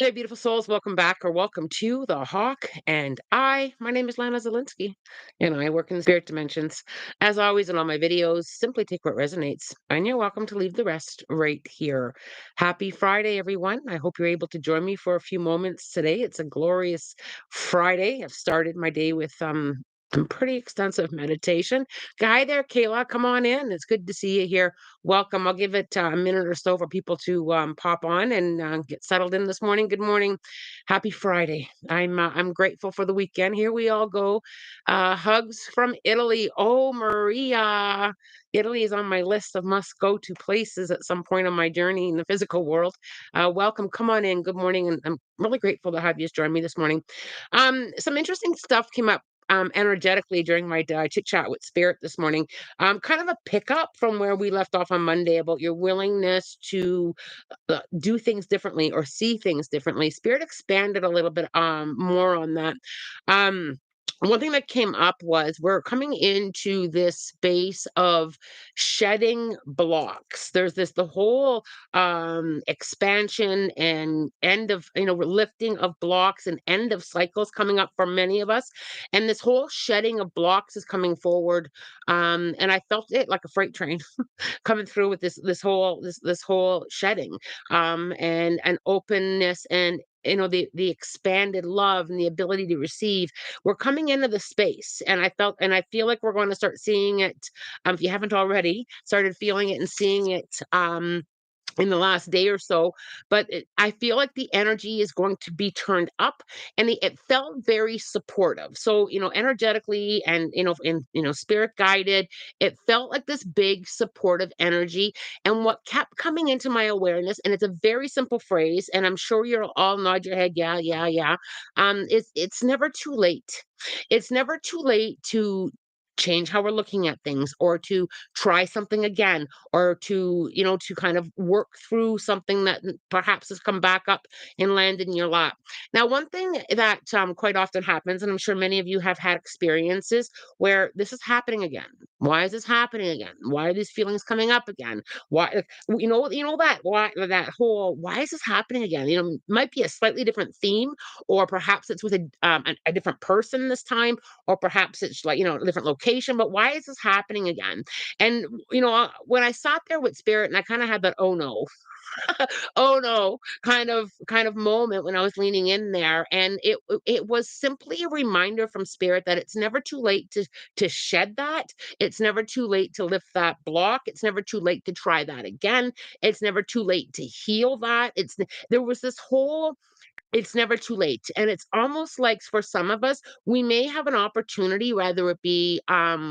Hey, beautiful souls, welcome back or welcome to The Hawk. And my name is Lana Zelinsky, and I work in the spirit dimensions. As always, in all my videos, simply take what resonates, and you're welcome to leave the rest right here. Happy Friday, everyone. I hope you're able to join me for a few moments today. It's a glorious Friday. I've started my day with some pretty extensive meditation. Hi there, Kayla. Come on in. It's good to see you here. Welcome. I'll give it a minute or so for people to pop on and get settled in this morning. Good morning. Happy Friday. I'm grateful for the weekend. Here we all go. Hugs from Italy. Oh, Maria. Italy is on my list of must go to places at some point on my journey in the physical world. Welcome. Come on in. Good morning. And I'm really grateful to have you join me this morning. Some interesting stuff came up energetically during my chit chat with Spirit this morning. Kind of a pickup from where we left off on Monday about your willingness to do things differently or see things differently. Spirit expanded a little bit more on that. Um, one thing that came up was we're coming into this space of shedding blocks. There's the whole expansion and end of, lifting of blocks and end of cycles coming up for many of us. And this whole shedding of blocks is coming forward. And I felt it like a freight train coming through with this whole shedding, and openness, and the expanded love and the ability to receive. We're coming into the space, and I feel like we're going to start seeing it. If you haven't already started feeling it and seeing it, in the last day or so, but I feel like the energy is going to be turned up, and it felt very supportive. So, energetically, and spirit guided, it felt like this big supportive energy. And what kept coming into my awareness, and it's a very simple phrase, and I'm sure you'll all nod your head, yeah, yeah, yeah. It's never too late. It's never too late to change how we're looking at things, or to try something again, or to kind of work through something that perhaps has come back up and landed in your lap. Now, one thing that quite often happens, and I'm sure many of you have had experiences where this is happening again. Why is this happening again? Why are these feelings coming up again? Why, that that whole why is this happening again? Might be a slightly different theme, or perhaps it's with a different person this time, or perhaps it's like a different location. But why is this happening again? And when I sat there with Spirit, and I kind of had that oh no, oh no kind of moment when I was leaning in there, and it was simply a reminder from Spirit that it's never too late to shed that. It's never too late to lift that block. It's never too late to try that again. It's never too late to heal that. There was this whole it's never too late. And it's almost like for some of us, we may have an opportunity, whether it be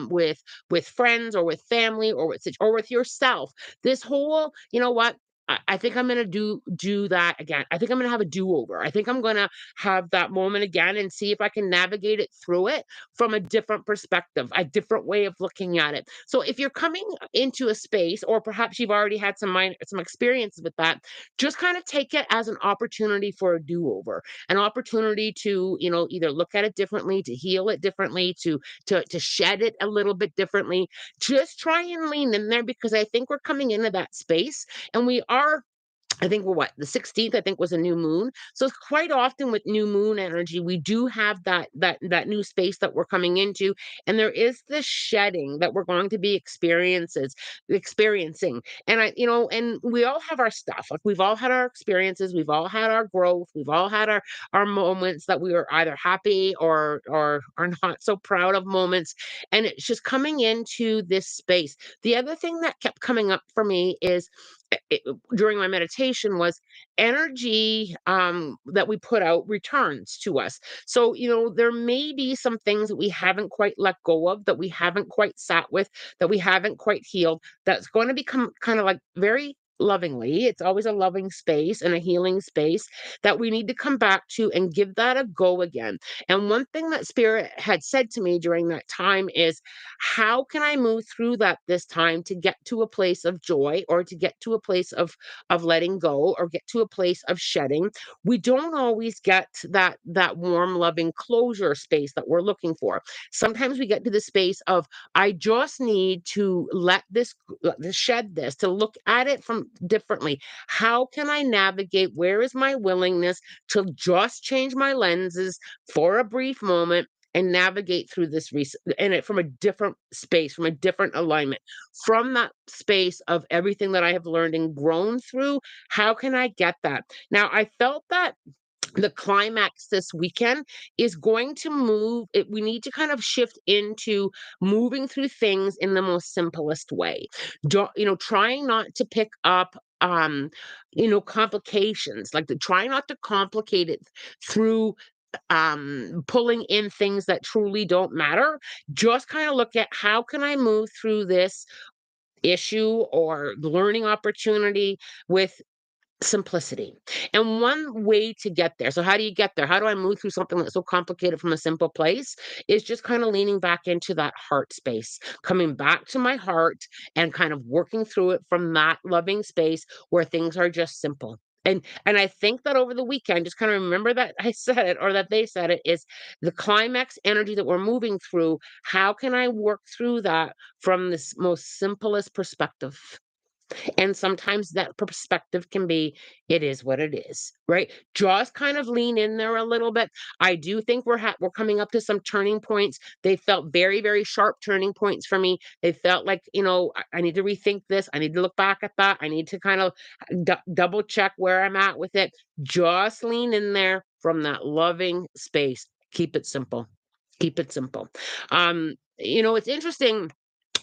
with friends, or with family, or with yourself. This whole, you know what? I think I'm gonna do that again. I think I'm gonna have a do-over. I think I'm gonna have that moment again and see if I can navigate it through it from a different perspective, a different way of looking at it. So if you're coming into a space, or perhaps you've already had some experiences with that, just kind of take it as an opportunity for a do-over, an opportunity to, either look at it differently, to heal it differently, to shed it a little bit differently. Just try and lean in there, because I think we're coming into that space, and we are. I think we're what, the 16th, I think, was a new moon. So quite often with new moon energy, we do have that new space that we're coming into. And there is this shedding that we're going to be experiencing. And and we all have our stuff. Like, we've all had our experiences, we've all had our growth, we've all had our moments that we were either happy or are not so proud of moments. And it's just coming into this space. The other thing that kept coming up for me is it, during my meditation, was energy that we put out returns to us. So, there may be some things that we haven't quite let go of, that we haven't quite sat with, that we haven't quite healed, that's going to become kind of like very lovingly. It's always a loving space and a healing space that we need to come back to and give that a go again. And one thing that Spirit had said to me during that time is, how can I move through that this time to get to a place of joy, or to get to a place of letting go, or get to a place of shedding? We don't always get that warm, loving closure space that we're looking for. Sometimes we get to the space of, I just need to let this shed this, to look at it from differently? How can I navigate? Where is my willingness to just change my lenses for a brief moment and navigate through this in it from a different space, from a different alignment, from that space of everything that I have learned and grown through? How can I get that? Now, I felt that the climax this weekend is going to move it, we need to kind of shift into moving through things in the most simplest way. Trying not to pick up complications, like the try not to complicate it through pulling in things that truly don't matter. Just kind of look at, how can I move through this issue or learning opportunity with simplicity? And one way to get there, so how do you get there? How do I move through something that's so complicated from a simple place? Is just kind of leaning back into that heart space, coming back to my heart and kind of working through it from that loving space where things are just simple. And I think that over the weekend, just kind of remember that I said it, or that they said it, is the climax energy that we're moving through. How can I work through that from this most simplest perspective? And sometimes that perspective can be, it is what it is, right? Just kind of lean in there a little bit. I do think we're coming up to some turning points. They felt very, very sharp turning points for me. They felt like, I need to rethink this. I need to look back at that. I need to kind of double check where I'm at with it. Just lean in there from that loving space. Keep it simple. Keep it simple. It's interesting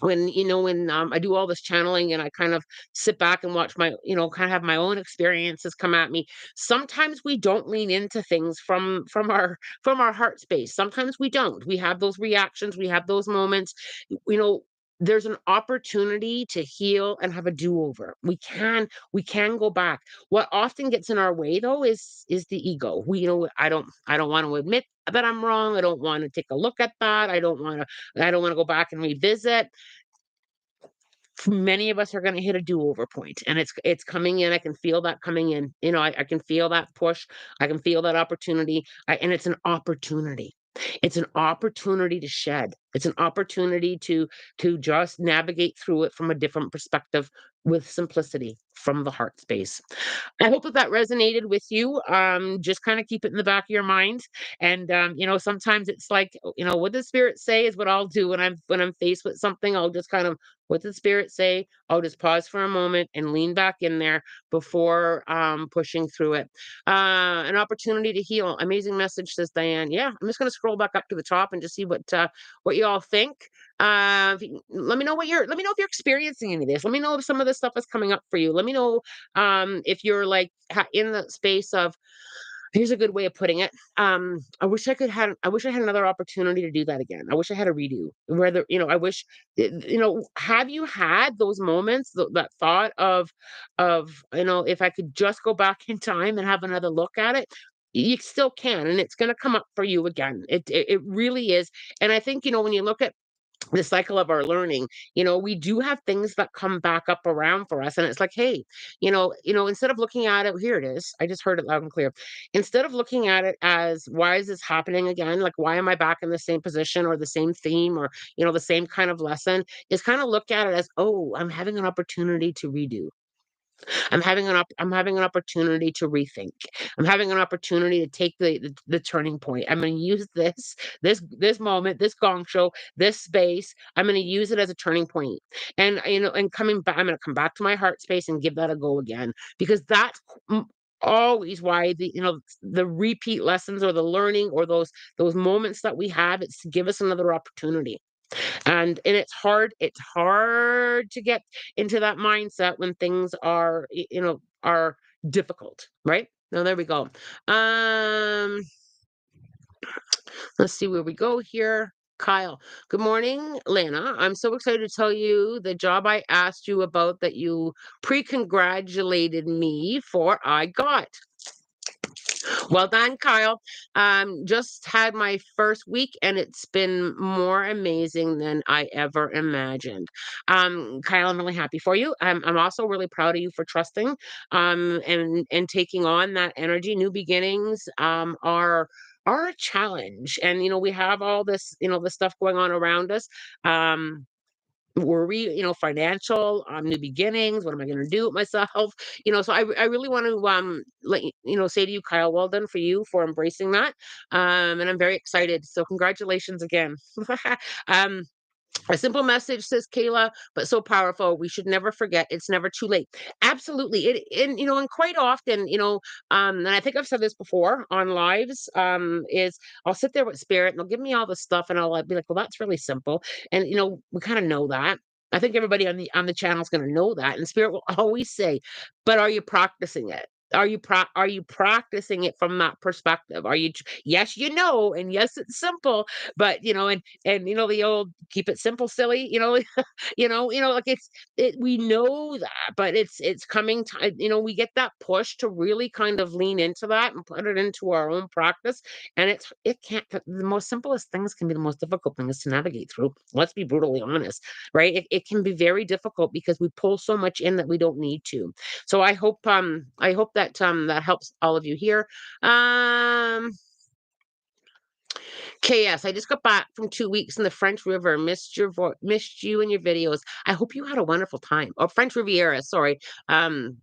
when I do all this channeling and I kind of sit back and watch kind of have my own experiences come at me. Sometimes we don't lean into things from our heart space. Sometimes we don't. We have those reactions, we have those moments. You know, there's an opportunity to heal and have a do-over. We can go back. What often gets in our way though is the ego. I don't want to admit that I'm wrong. I don't want to take a look at that. I don't want to go back and revisit. Many of us are going to hit a do-over point, and it's coming in. I can feel that coming in. I can feel that push. I can feel that opportunity. And it's an opportunity. It's an opportunity to shed. It's an opportunity to just navigate through it from a different perspective, with simplicity, from the heart space. I hope that that resonated with you. Just kind of keep it in the back of your mind. And sometimes it's like, what does spirit say is what I'll do when I'm faced with something. I'll just kind of, what does spirit say? I'll just pause for a moment and lean back in there before pushing through it. An opportunity to heal. Amazing message, says Diane. Yeah, I'm just gonna scroll back up to the top and just see what you all think. Let me know if you're experiencing any of this. Let me know if some of this stuff is coming up for you. Let me know if you're like in the space of, here's a good way of putting it. I wish I had another opportunity to do that again. I wish I had a redo. Whether, I wish, have you had those moments, that thought of, if I could just go back in time and have another look at it? You still can, and it's going to come up for you again. It really is. And I think, when you look at the cycle of our learning, we do have things that come back up around for us. And it's like, hey, instead of looking at it, here it is. I just heard it loud and clear. Instead of looking at it as, why is this happening again? Like, why am I back in the same position or the same theme, or, the same kind of lesson? Is kind of look at it as, oh, I'm having an opportunity to redo. I'm having an opportunity to rethink. I'm having an opportunity to take the turning point. I'm going to use this moment, this gong show, this space. I'm going to use it as a turning point. And and coming back, I'm going to come back to my heart space and give that a go again, because that's always why the repeat lessons, or the learning, or those moments that we have, it's to give us another opportunity. And it's hard to get into that mindset when things are difficult, right? Now, there we go. um let's see where we go here. Kyle, good morning, Lana. I'm so excited to tell you the job I asked you about, that you pre-congratulated me for, I got. Well done, Kyle. Just had my first week, and it's been more amazing than I ever imagined. Kyle, I'm really happy for you. I'm also really proud of you for trusting, and taking on that energy. New beginnings are a challenge, and we have all this, this stuff going on around us. worry, financial, new beginnings. What am I going to do with myself? So I really want to say to you, Kyle, well done for you for embracing that. And I'm very excited. So congratulations again. um, a simple message, says Kayla, but so powerful. We should never forget it's never too late. Absolutely. And quite often, and I think I've said this before on lives, is I'll sit there with spirit and they'll give me all the stuff and I'll be like, well, that's really simple. And we kind of know that. I think everybody on the channel is going to know that. And spirit will always say, but are you practicing it? Are you practicing it from that perspective? Yes, and yes, it's simple, but and the old keep it simple, silly, like we know that, but it's coming time, we get that push to really kind of lean into that and put it into our own practice. And it can't the most simplest things can be the most difficult things to navigate through. Let's be brutally honest, right? It can be very difficult because we pull so much in that we don't need to. So I hope that that helps all of you here. Um KS, I just got back from 2 weeks in the French River. Missed you and your videos. I hope you had a wonderful time. Oh, French Riviera, sorry. Um,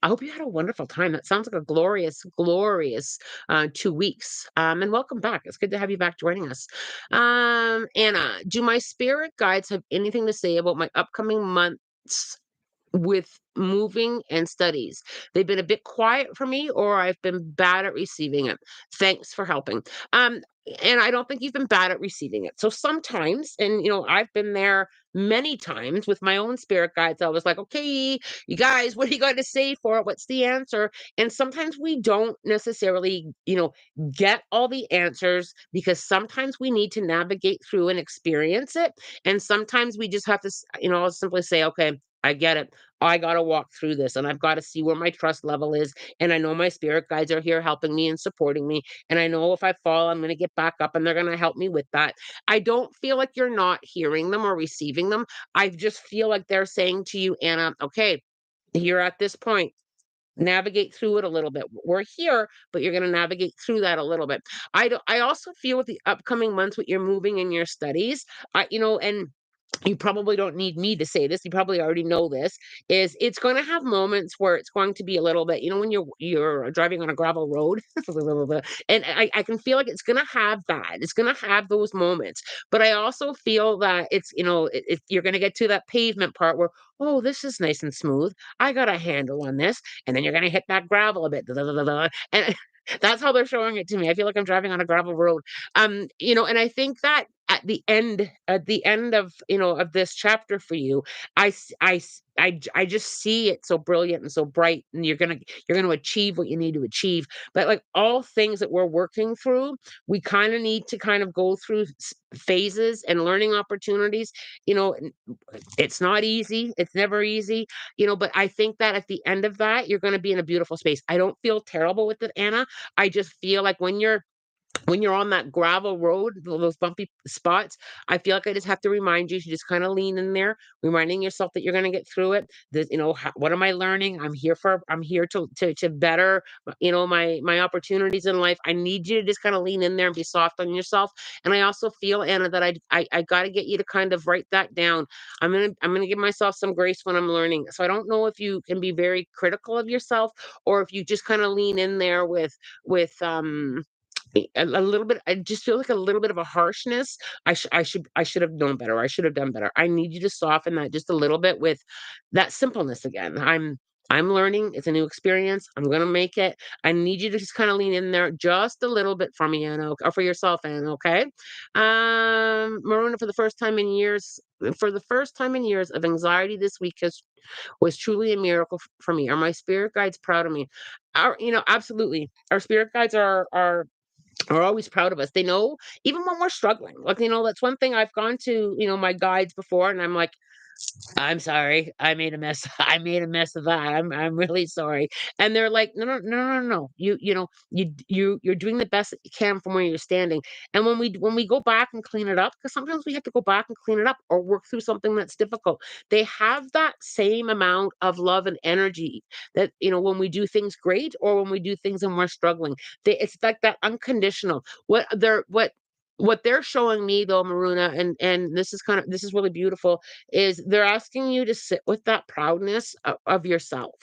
I hope you had a wonderful time. That sounds like a glorious, glorious 2 weeks. And welcome back. It's good to have you back joining us. Anna, do my spirit guides have anything to say about my upcoming months with moving and studies? They've been a bit quiet for me, or I've been bad at receiving it. Thanks for helping. Um, and I don't think you've been bad at receiving it. So sometimes, and I've been there many times with my own spirit guides. I was like, okay, you guys, what are you going to say for it? What's the answer? And sometimes we don't necessarily, get all the answers because sometimes we need to navigate through and experience it. And sometimes we just have to, I'll simply say, okay, I get it. I got to walk through this and I've got to see where my trust level is. And I know my spirit guides are here helping me and supporting me. And I know if I fall, I'm going to get back up and they're going to help me with that. I don't feel like you're not hearing them or receiving them. I just feel like they're saying to you, Anna, okay, you're at this point. Navigate through it a little bit. We're here, but you're going to navigate through that a little bit. I also feel with the upcoming months with your moving and your studies, and you probably don't need me to say this, you probably already know this, is it's gonna have moments where it's going to be a little bit, when you're driving on a gravel road, a little bit, and I can feel like it's gonna have that. It's gonna have those moments. But I also feel that it's, you're gonna get to that pavement part where, oh, this is nice and smooth. I got a handle on this. And then you're gonna hit that gravel a bit. And that's how they're showing it to me. I feel like I'm driving on a gravel road. And I think that at the end of of this chapter for you, I just see it so brilliant and so bright, and you're gonna achieve what you need to achieve. But like all things that we're working through, we kind of need to kind of go through phases and learning opportunities. And it's not easy. It's never easy. But I think that at the end of that, you're going to be in a beautiful space. I don't feel terrible with it, Anna. I just feel like when you're on that gravel road, those bumpy spots, I feel like I just have to remind you to just kind of lean in there, reminding yourself that you're going to get through it. That what am I learning? I'm here to better, my opportunities in life. I need you to just kind of lean in there and be soft on yourself. And I also feel, Anna, that I got to get you to kind of write that down. I'm gonna give myself some grace when I'm learning. So I don't know if you can be very critical of yourself or if you just kind of lean in there with a little bit. I just feel like a little bit of a harshness. I should have known better. I should have done better. I need you to soften that just a little bit with that simpleness again. I'm learning. It's a new experience. I'm gonna make it. I need you to just kind of lean in there just a little bit for me, Anna, or for yourself, Anna. Okay. Maruna, for the first time in years of anxiety this week was truly a miracle for me. Are my spirit guides proud of me? Absolutely. Our spirit guides are always proud of us. They know even when we're struggling. Like, that's one thing I've gone to, my guides before, and I'm like, I'm sorry. I made a mess. I made a mess of that. I'm really sorry. And they're like, no, no, no, no, no. You're doing the best that you can from where you're standing. And when we go back and clean it up, because sometimes we have to go back and clean it up or work through something that's difficult. They have that same amount of love and energy that, when we do things great or when we do things and we're struggling. It's like that unconditional. What what they're showing me though, Maruna, and this is really beautiful, is they're asking you to sit with that proudness of yourself.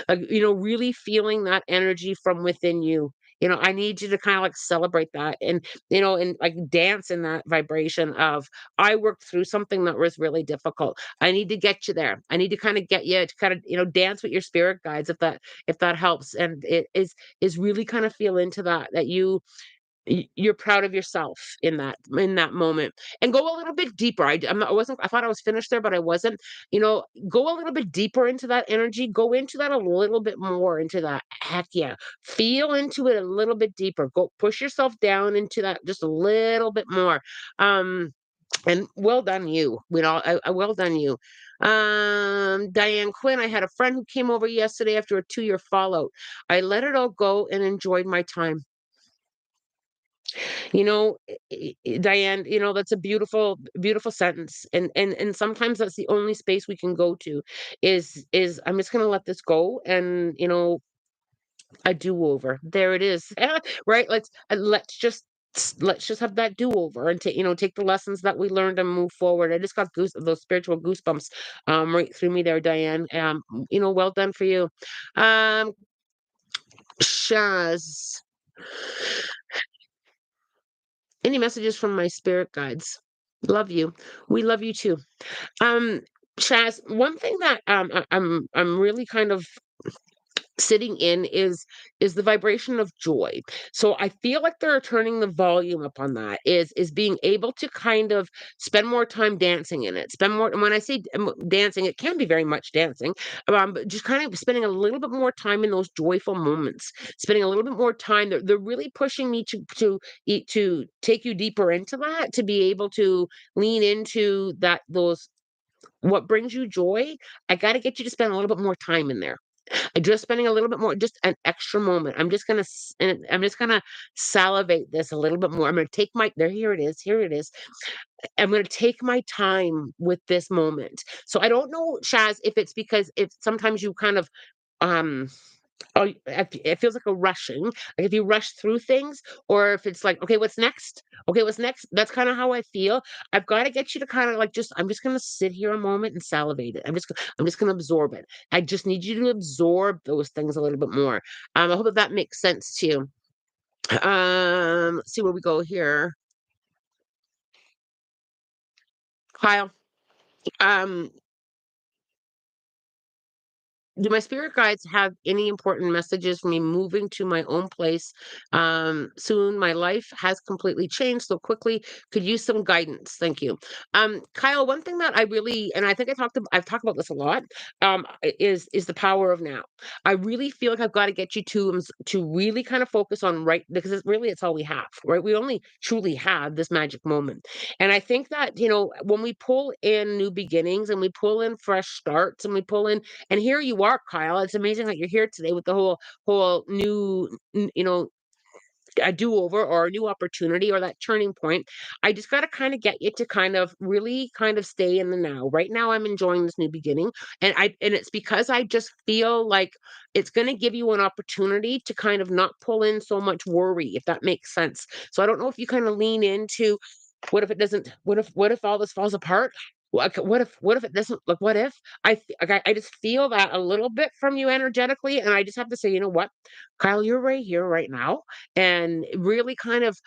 Like, really feeling that energy from within you. I need you to kind of like celebrate that and like dance in that vibration of I worked through something that was really difficult. I need to get you there. I need to kind of get you to kind of dance with your spirit guides if that helps. And it is really kind of feel into that you're proud of yourself in that moment, and go a little bit deeper. I wasn't. I thought I was finished there, but I wasn't. Go a little bit deeper into that energy. Go into that a little bit more. Into that. Heck yeah, feel into it a little bit deeper. Go push yourself down into that just a little bit more. And well done, you. Well done, you. Diane Quinn. I had a friend who came over yesterday after a 2-year fallout. I let it all go and enjoyed my time. Diane, that's a beautiful, beautiful sentence. And sometimes that's the only space we can go to is I'm just gonna let this go and a do-over. There it is. Right? Let's just have that do-over and take the lessons that we learned and move forward. I just got those spiritual goosebumps right through me there, Diane. Well done for you. Um Shaz. Any messages from my spirit guides? Love you. We love you too. Um, Shaz, one thing that I'm really kind of sitting in is the vibration of joy. So I feel like they're turning the volume up on that is being able to kind of spend more time dancing in it. Spend more, and when I say dancing, it can be very much dancing. But just kind of spending a little bit more time in those joyful moments, spending a little bit more time. They're really pushing me to take you deeper into that, to be able to lean into those what brings you joy. I got to get you to spend a little bit more time in there. Just spending a little bit more, just an extra moment. I'm just gonna salivate this a little bit more. I'm gonna take my there. Here it is. Here it is. I'm gonna take my time with this moment. So I don't know, Shaz, if it's because if sometimes you kind of um it feels like a rushing, like if you rush through things, or if it's like, okay, what's next? Okay, what's next? That's kind of how I feel. I've got to get you to kind of like I'm just gonna sit here a moment and salivate it. I'm just gonna absorb it. I just need you to absorb those things a little bit more. I hope that makes sense to you. Let's see where we go here. Kyle. Um, do my spirit guides have any important messages for me moving to my own place soon? My life has completely changed so quickly. Could use some guidance. Thank you. Kyle, one thing that I really, and I think I've talked about this a lot, is the power of now. I really feel like I've got to get you to really kind of focus on right, because it's all we have, right? We only truly have this magic moment. And I think that, when we pull in new beginnings and we pull in fresh starts and we pull in, and here you are, Kyle. It's amazing that you're here today with the whole new, a do-over or a new opportunity or that turning point. I just got to kind of get you to kind of really kind of stay in the now. Right now, I'm enjoying this new beginning, and it's because I just feel like it's going to give you an opportunity to kind of not pull in so much worry, if that makes sense. So I don't know if you kind of lean into what if it doesn't? What if all this falls apart? What if it doesn't? Like, what if I just feel that a little bit from you energetically, and I just have to say, you know what, Kyle, you're right here, right now, and really kind of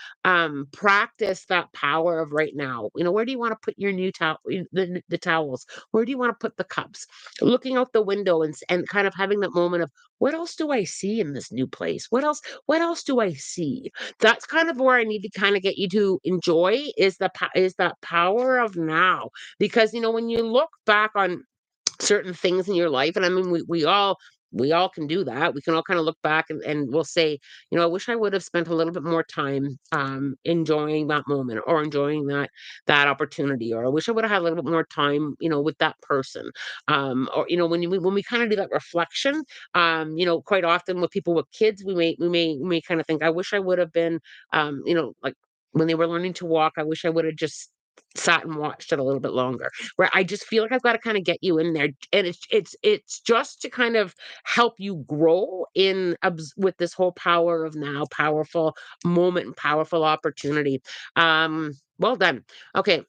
practice that power of right now. Where do you want to put your new towel, the towels? Where do you want to put the cups? Looking out the window and kind of having that moment of what else do I see in this new place? What else do I see? That's kind of where I need to kind of get you to enjoy is that power of now. Because when you look back on certain things in your life, and I mean we all can do that. We can all kind of look back and we'll say, I wish I would have spent a little bit more time enjoying that moment or enjoying that opportunity, or I wish I would have had a little bit more time, with that person. Or when we kind of do that reflection, quite often with people with kids, we may kind of think, I wish I would have been like when they were learning to walk, I wish I would have just sat and watched it a little bit longer, where I just feel like I've gotta kinda get you in there, and it's just to kind of help you grow in with this whole power of now, powerful moment and powerful opportunity. Well done. Okay,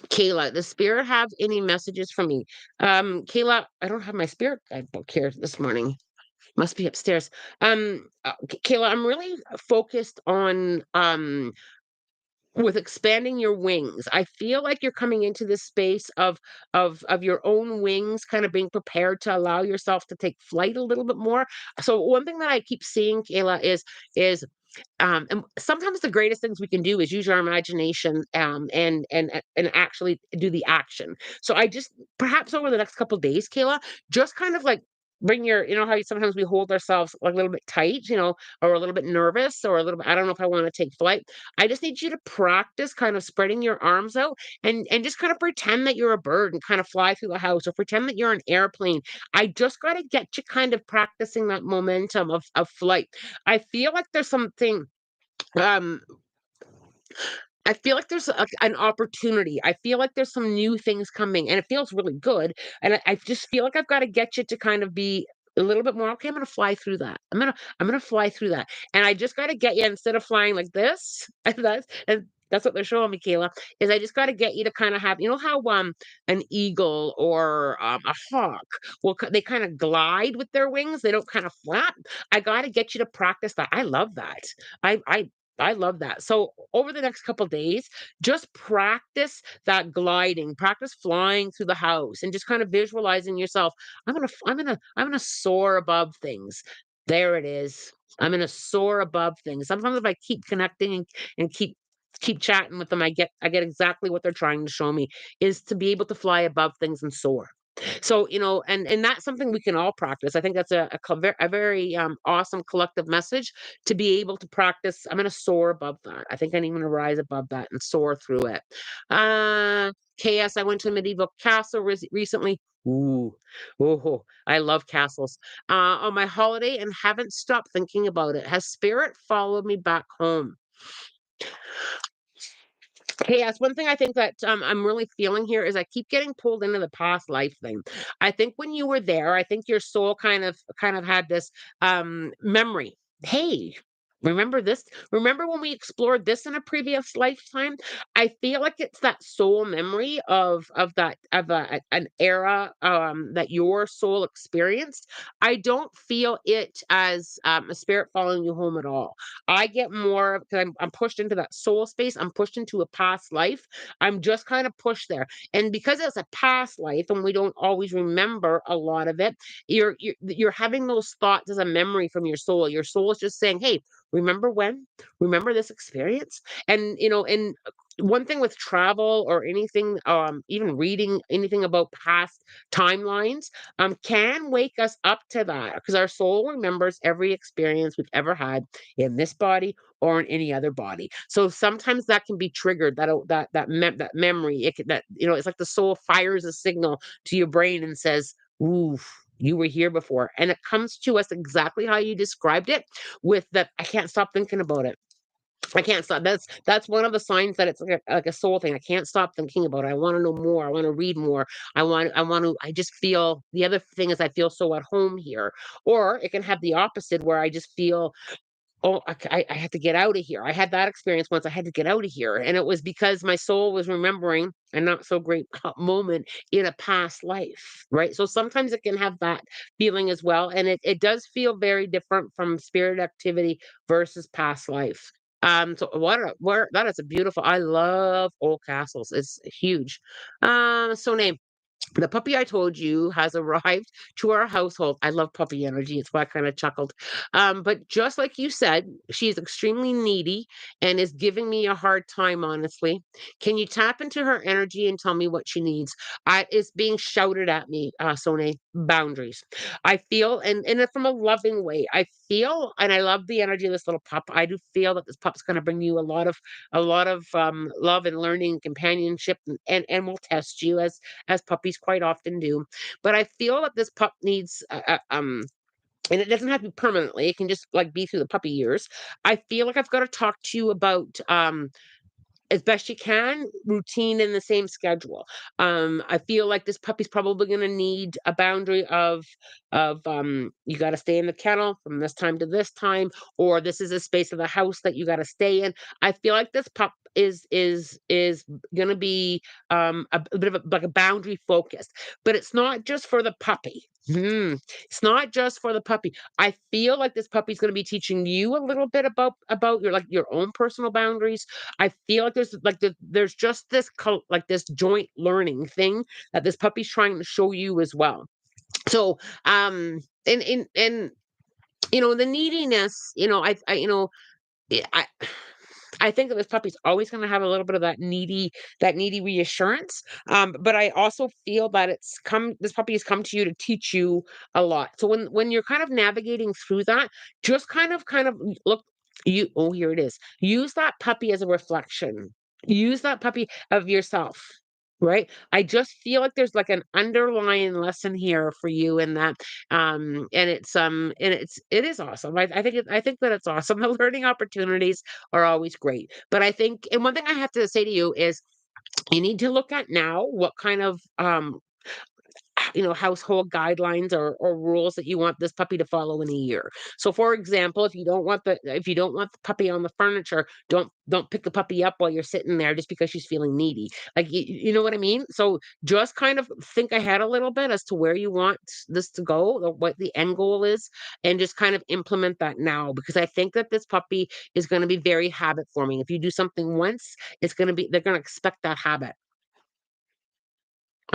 Kayla, does spirit have any messages for me? Kayla, I don't have my spirit guidebook here this morning. Must be upstairs. Kayla, I'm really focused on with expanding your wings. I feel like you're coming into this space of your own wings, kind of being prepared to allow yourself to take flight a little bit more. So one thing that I keep seeing, Kayla, is and sometimes the greatest things we can do is use our imagination, and actually do the action. So I just perhaps over the next couple days, Kayla, just kind of like bring your, how sometimes we hold ourselves like a little bit tight, or a little bit nervous, or a little bit, I don't know if I want to take flight. I just need you to practice kind of spreading your arms out, and just kind of pretend that you're a bird and kind of fly through the house, or pretend that you're an airplane. I just got to get you kind of practicing that momentum of flight. I feel like there's something, um, I feel like there's an opportunity. I feel like there's some new things coming, and it feels really good. And I just feel like I've got to get you to kind of be a little bit more. Okay, I'm gonna fly through that. I'm gonna fly through that. And I just got to get you, instead of flying like this, and that's what they're showing me, Kayla. Is I just got to get you to kind of have, how an eagle or a hawk they kind of glide with their wings. They don't kind of flap. I got to get you to practice that. I love that. I love that. So over the next couple days, just practice that gliding, practice flying through the house, and just kind of visualizing yourself. I'm gonna soar above things. There it is. I'm gonna soar above things. Sometimes if I keep connecting and keep chatting with them, I get exactly what they're trying to show me, is to be able to fly above things and soar. So, and that's something we can all practice. I think that's a very awesome collective message to be able to practice. I'm going to soar above that. I think I'm going to rise above that and soar through it. Uh, KS, I went to a medieval castle recently. Ooh, oh, I love castles. On my holiday and haven't stopped thinking about it. Has spirit followed me back home? Hey, yes, one thing I think that I'm really feeling here is I keep getting pulled into the past life thing. I think when you were there, I think your soul kind of had this memory. Hey, remember this? Remember when we explored this in a previous lifetime? I feel like it's that soul memory of an era that your soul experienced. I don't feel it as a spirit following you home at all. I get more because I'm pushed into that soul space. I'm pushed into a past life. I'm just kind of pushed there. And because it's a past life and we don't always remember a lot of it, you're having those thoughts as a memory from your soul. Your soul is just saying, "Hey, remember when? Remember this experience?" And one thing with travel or anything, even reading anything about past timelines, can wake us up to that because our soul remembers every experience we've ever had in this body or in any other body. So sometimes that can be triggered. That memory. That it's like the soul fires a signal to your brain and says, "Ooh." You were here before, and it comes to us exactly how you described it. With that, I can't stop thinking about it. I can't stop. That's one of the signs that it's like a soul thing. I can't stop thinking about it. I want to know more. I want to read more. I just feel the other thing is I feel so at home here. Or it can have the opposite where I just feel, oh, I had to get out of here. I had that experience once. I had to get out of here. And it was because my soul was remembering a not so great moment in a past life. Right. So sometimes it can have that feeling as well. And it does feel very different from spirit activity versus past life. So where that is a beautiful, I love old castles. It's huge. So name the puppy I told you has arrived to our household. I love puppy energy. It's why I kind of chuckled. But just like you said, she's extremely needy and is giving me a hard time, honestly. Can you tap into her energy and tell me what she needs? It's being shouted at me, Sone, boundaries. I feel, and from a loving way, I feel, and I love the energy of this little pup. I do feel that this pup's going to bring you a lot of love and learning, companionship, and will test you as puppies quite often do. But I feel that this pup needs, and it doesn't have to be permanently. It can just like be through the puppy years. I feel like I've got to talk to you about as best you can, routine in the same schedule. I feel like this puppy's probably gonna need a boundary of you gotta stay in the kennel from this time to this time, or this is a space of the house that you gotta stay in. I feel like this pup is gonna be a bit of like a boundary focused, but it's not just for the puppy. It's not just for the puppy. I feel like this puppy's gonna be teaching you a little bit about your like your own personal boundaries. I feel like there's just this like this joint learning thing that this puppy's trying to show you as well. So and the neediness, I think that this puppy's always going to have a little bit of that needy reassurance. But I also feel that this puppy has come to you to teach you a lot. So when you're kind of navigating through that, just kind of look here it is. Use that puppy as a reflection. Use that puppy of yourself. Right. I just feel like there's like an underlying lesson here for you in that. It is awesome. I think that it's awesome. The learning opportunities are always great. But I think, and one thing I have to say to you is you need to look at now what kind of household guidelines or rules that you want this puppy to follow in a year. So for example, if you don't want the puppy on the furniture, don't pick the puppy up while you're sitting there just because she's feeling needy. Like you know what I mean? So just kind of think ahead a little bit as to where you want this to go, or what the end goal is, and just kind of implement that now, because I think that this puppy is going to be very habit forming. If you do something once, they're going to expect that habit.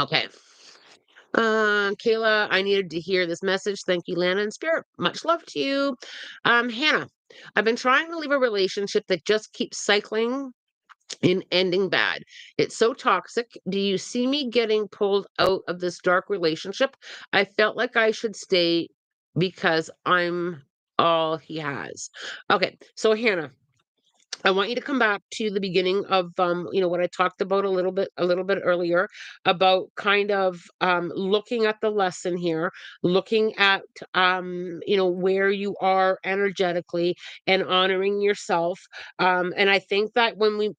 Okay. Kayla, I needed to hear this message. Thank you, Lana and Spirit. Much love to you. Hannah, I've been trying to leave a relationship that just keeps cycling and ending bad. It's so toxic. Do you see me getting pulled out of this dark relationship? I felt like I should stay because I'm all he has. Okay, so Hannah, I want you to come back to the beginning of what I talked about a little bit earlier about kind of looking at the lesson here, looking at where you are energetically and honoring yourself. And I think that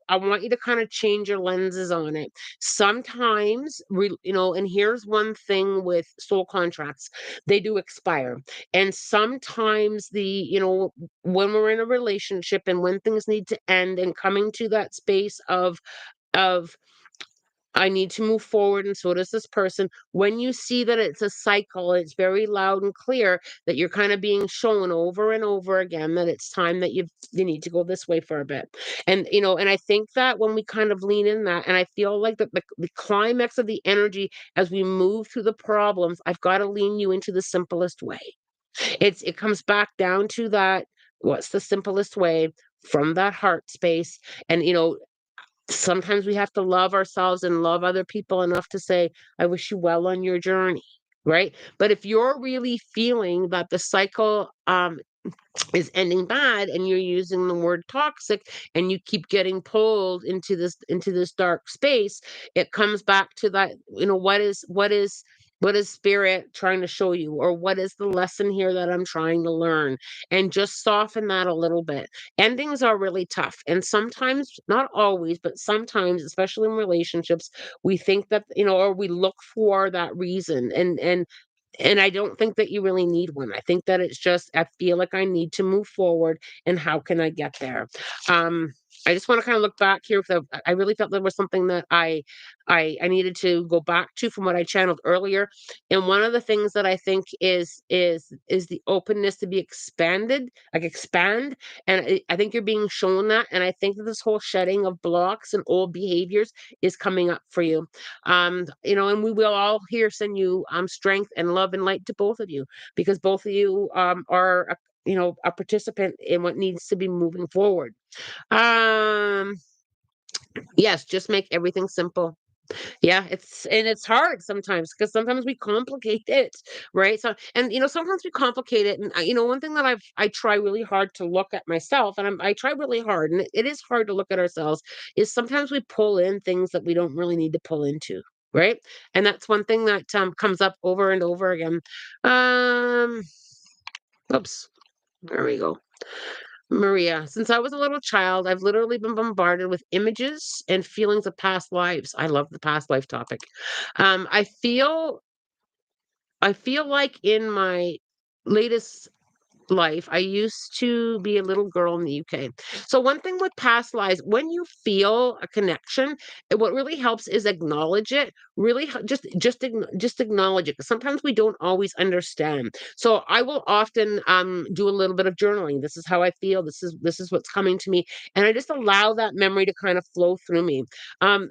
I want you to kind of change your lenses on it. Sometimes and here's one thing with soul contracts, they do expire. And sometimes when we're in a relationship and when things need to end, and coming to that space of I need to move forward and so does this person. When you see that it's a cycle, it's very loud and clear that you're kind of being shown over and over again that it's time that you need to go this way for a bit. And I think that when we kind of lean in that, and I feel like the climax of the energy as we move through the problems, I've got to lean you into the simplest way. It comes back down to that, what's the simplest way from that heart space? And sometimes we have to love ourselves and love other people enough to say, I wish you well on your journey. Right. But if you're really feeling that the cycle is ending bad and you're using the word toxic and you keep getting pulled into this dark space, it comes back to that, what is spirit trying to show you, or what is the lesson here that I'm trying to learn, and just soften that a little bit. Endings are really tough, and sometimes, not always, but sometimes, especially in relationships, we think that, or we look for that reason, and I don't think that you really need one. I think that it's just, I feel like I need to move forward, and how can I get there? Um, I just want to kind of look back here, because I really felt there was something that I needed to go back to from what I channeled earlier. And one of the things that I think is the openness to be expanded, like expand. And I think you're being shown that. And I think that this whole shedding of blocks and old behaviors is coming up for you. And we will all here send you strength and love and light to both of you, because both of you are a participant in what needs to be moving forward. um yes, just make everything simple. Yeah, it's hard sometimes, because sometimes we complicate it, right? So, and sometimes we complicate it, and one thing that I try really hard to look at myself, and I try really hard, and it is hard to look at ourselves, is sometimes we pull in things that we don't really need to pull into, right? And that's one thing that comes up over and over again. Um, oops, there we go. Maria, since I was a little child, I've literally been bombarded with images and feelings of past lives. I love the past life topic. Um, I feel I feel like in my latest life, I used to be a little girl in the UK. So one thing with past lives, when you feel a connection, what really helps is acknowledge it. Really, just acknowledge it. 'Cause sometimes we don't always understand. So I will often do a little bit of journaling. This is how I feel. This is what's coming to me, and I just allow that memory to kind of flow through me. Our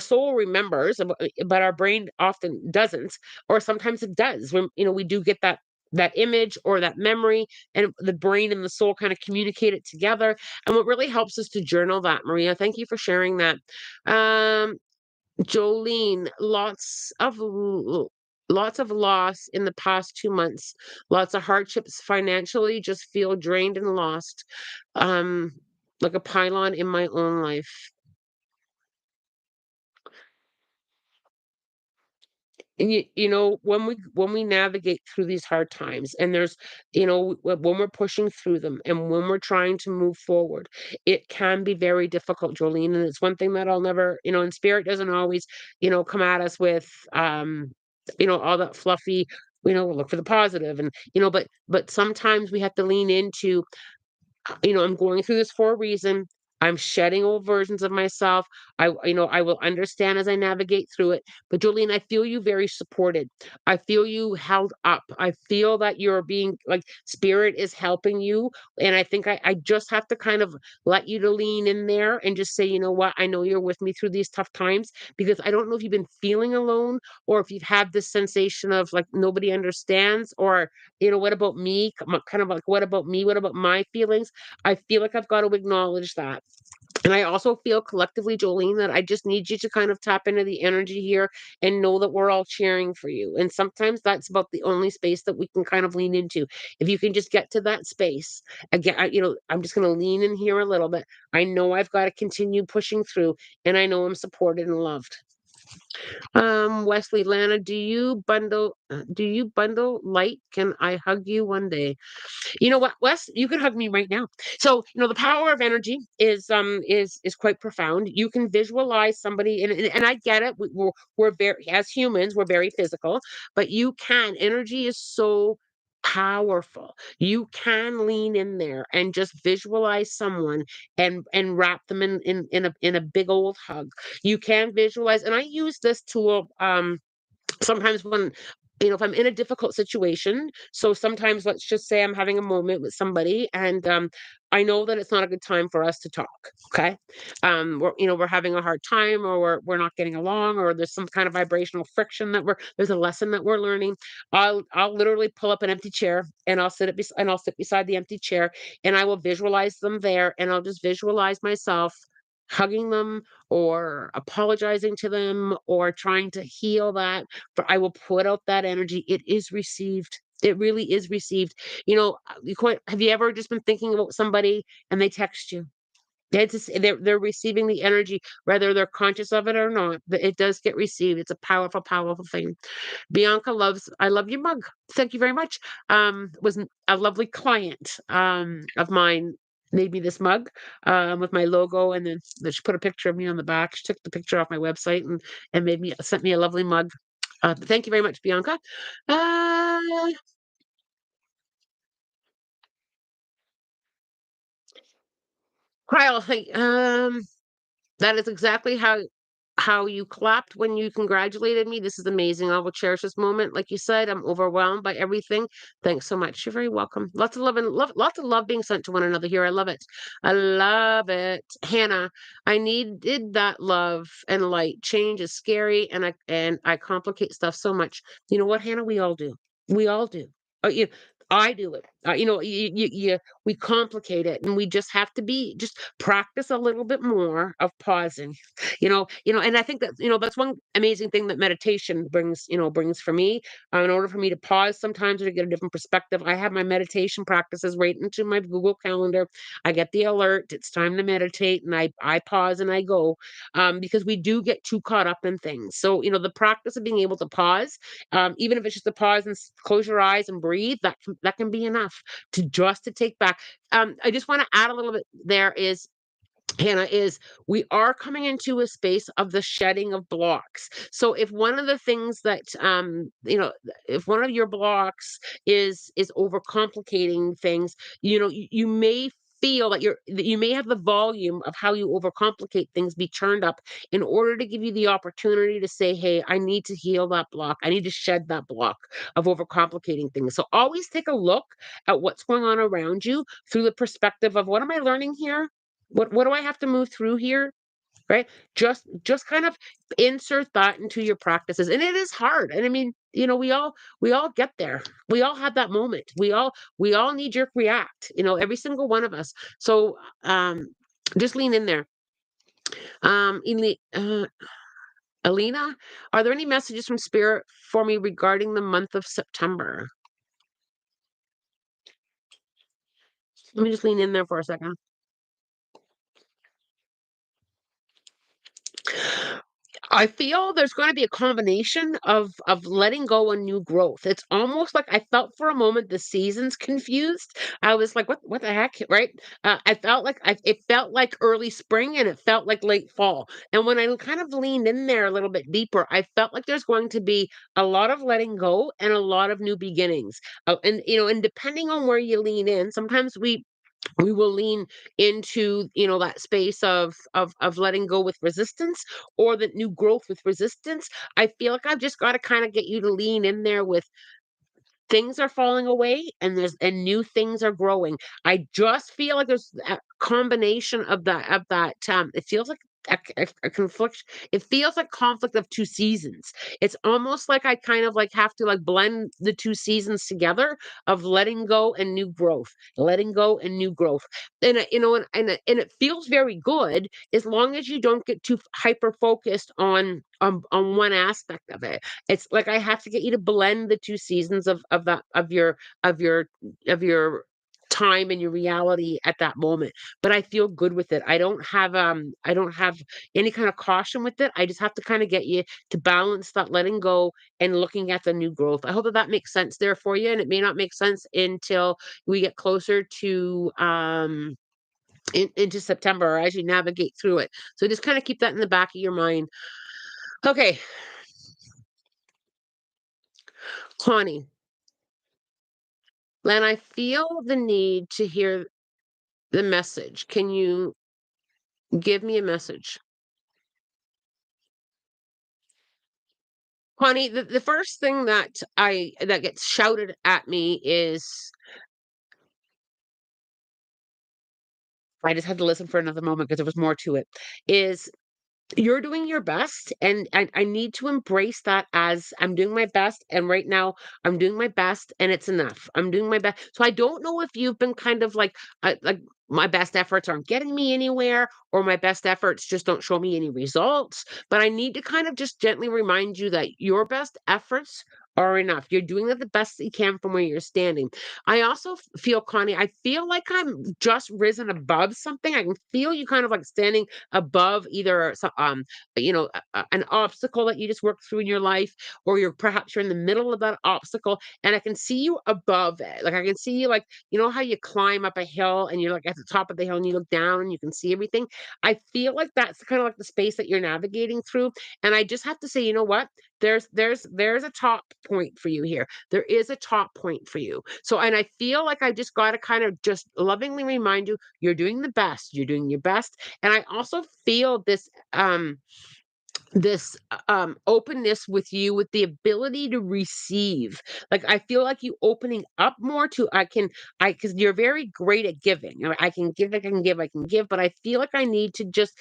soul remembers, but our brain often doesn't, or sometimes it does. When we do get that image or that memory, and the brain and the soul kind of communicate it together. And what really helps is to journal that. Maria, thank you for sharing that. um Jolene, lots of loss in the past 2 months, lots of hardships financially, just feel drained and lost, um like a pylon in my own life. And when we navigate through these hard times, and there's when we're pushing through them, and when we're trying to move forward, it can be very difficult, Jolene. And it's one thing that I'll never, and spirit doesn't always come at us with all that fluffy, look for the positive. And but sometimes we have to lean into, I'm going through this for a reason. I'm shedding old versions of myself. I will understand as I navigate through it. But Jolene, I feel you very supported. I feel you held up. I feel that you're being like spirit is helping you. And I think I just have to kind of let you to lean in there and just say, you know what? I know you're with me through these tough times, because I don't know if you've been feeling alone, or if you've had this sensation of like nobody understands, or what about me? Kind of like, what about me? What about my feelings? I feel like I've got to acknowledge that. And I also feel collectively, Jolene, that I just need you to kind of tap into the energy here and know that we're all cheering for you. And sometimes that's about the only space that we can kind of lean into. If you can just get to that space again, I'm just going to lean in here a little bit. I know I've got to continue pushing through, and I know I'm supported and loved. Wesley, Lana, do you bundle light? Can I hug you one day? You know what, Wes? You can hug me right now. So, the power of energy is quite profound. You can visualize somebody, and I get it. We're very, as humans, we're very physical, but energy is so powerful. You can lean in there and just visualize someone, and wrap them in a big old hug. You can visualize, and I use this tool sometimes when, if I'm in a difficult situation. So sometimes, let's just say I'm having a moment with somebody, and I know that it's not a good time for us to talk. Okay. We're having a hard time, or we're not getting along, or there's some kind of vibrational friction, there's a lesson that we're learning. I'll literally pull up an empty chair, and I'll sit beside the empty chair, and I will visualize them there, and I'll just visualize myself hugging them, or apologizing to them, or trying to heal that. For I will put out that energy. It is received. It really is received. Have you ever just been thinking about somebody, and they text you? They're receiving the energy, whether they're conscious of it or not. But it does get received. It's a powerful, powerful thing. Bianca loves. I love your mug. Thank you very much. Was a lovely client of mine made me this mug with my logo, and then she put a picture of me on the back. She took the picture off my website, and sent me a lovely mug. Thank you very much, Bianca. Uh, Kyle, hey, that is exactly how you clapped when you congratulated me. This is amazing. I will cherish this moment. Like you said, I'm overwhelmed by everything. Thanks so much. You're very welcome. Lots of love, and love, lots of love being sent to one another here. I love it. I love it. Hannah, I needed that love and light. Change is scary, and I complicate stuff so much. You know what, Hannah? We all do. We all do. You I do it. We complicate it, and we just have to just practice a little bit more of pausing. And I think that, that's one amazing thing that meditation brings for me. In order for me to pause sometimes, or to get a different perspective, I have my meditation practices right into my Google Calendar. I get the alert, it's time to meditate, and I pause and I go, because we do get too caught up in things. So, the practice of being able to pause, even if it's just a pause and close your eyes and breathe, that can be enough to just to take back. I just want to add a little bit there is Hannah, is we are coming into a space of the shedding of blocks. So if one of the things that if one of your blocks is overcomplicating things, you may feel that you may have the volume of how you overcomplicate things be turned up in order to give you the opportunity to say, hey, I need to heal that block. I need to shed that block of overcomplicating things. So always take a look at what's going on around you through the perspective of what am I learning here? What do I have to move through here? Right? Just kind of insert that into your practices. And it is hard. And I mean, we all get there. We all have that moment. We all need jerk react, every single one of us. So just lean in there. Alina, are there any messages from spirit for me regarding the month of September? Let me just lean in there for a second. I feel there's gonna be a combination of letting go and new growth. It's almost like I felt for a moment the seasons confused. I was like, "What the heck?" Right? I felt like it felt like early spring and it felt like late fall. And when I kind of leaned in there a little bit deeper, I felt like there's going to be a lot of letting go and a lot of new beginnings. And depending on where you lean in, sometimes we will lean into that space of letting go with resistance or the new growth with resistance. I feel like I've just got to kind of get you to lean in there with things are falling away and new things are growing. I just feel like there's a combination of that it feels like a conflict. It feels like conflict of two seasons. It's almost like I kind of like have to like blend the two seasons together of letting go and new growth, letting go and new growth. And it feels very good as long as you don't get too hyper focused on one aspect of it. It's like I have to get you to blend the two seasons of that of your time and your reality at that moment. But I feel good with it. I don't have any kind of caution with it. I just have to kind of get you to balance that letting go and looking at the new growth. I hope that that makes sense there for you, and it may not make sense until we get closer to into September or as you navigate through it. So just kind of keep that in the back of your mind. Okay, Connie, Len, I feel the need to hear the message. Can you give me a message? Connie, the first thing that gets shouted at me is I just had to listen for another moment because there was more to it. Is you're doing your best, and I need to embrace that as I'm doing my best, and right now I'm doing my best, and it's enough. I'm doing my best. So I don't know if you've been kind of like my best efforts aren't getting me anywhere, or my best efforts just don't show me any results. But I need to kind of just gently remind you that your best efforts are enough. You're doing the best that you can from where you're standing. I also feel, Connie, I feel like I'm just risen above something. I can feel you kind of like standing above either an obstacle that you just worked through in your life, or you're in the middle of that obstacle, and I can see you above it. Like I can see you, like how you climb up a hill and you're like at the top of the hill and you look down and you can see everything. I feel like that's kind of like the space that you're navigating through, and I just have to say, you know what, there's a top point for you here. There is a top point for you. So, and I feel like I just got to kind of just lovingly remind you, you're doing the best. You're doing your best. And I also feel this openness with you, with the ability to receive. Like I feel like you opening up more to I because you're very great at giving. I can give, I can give, but I feel like I need to just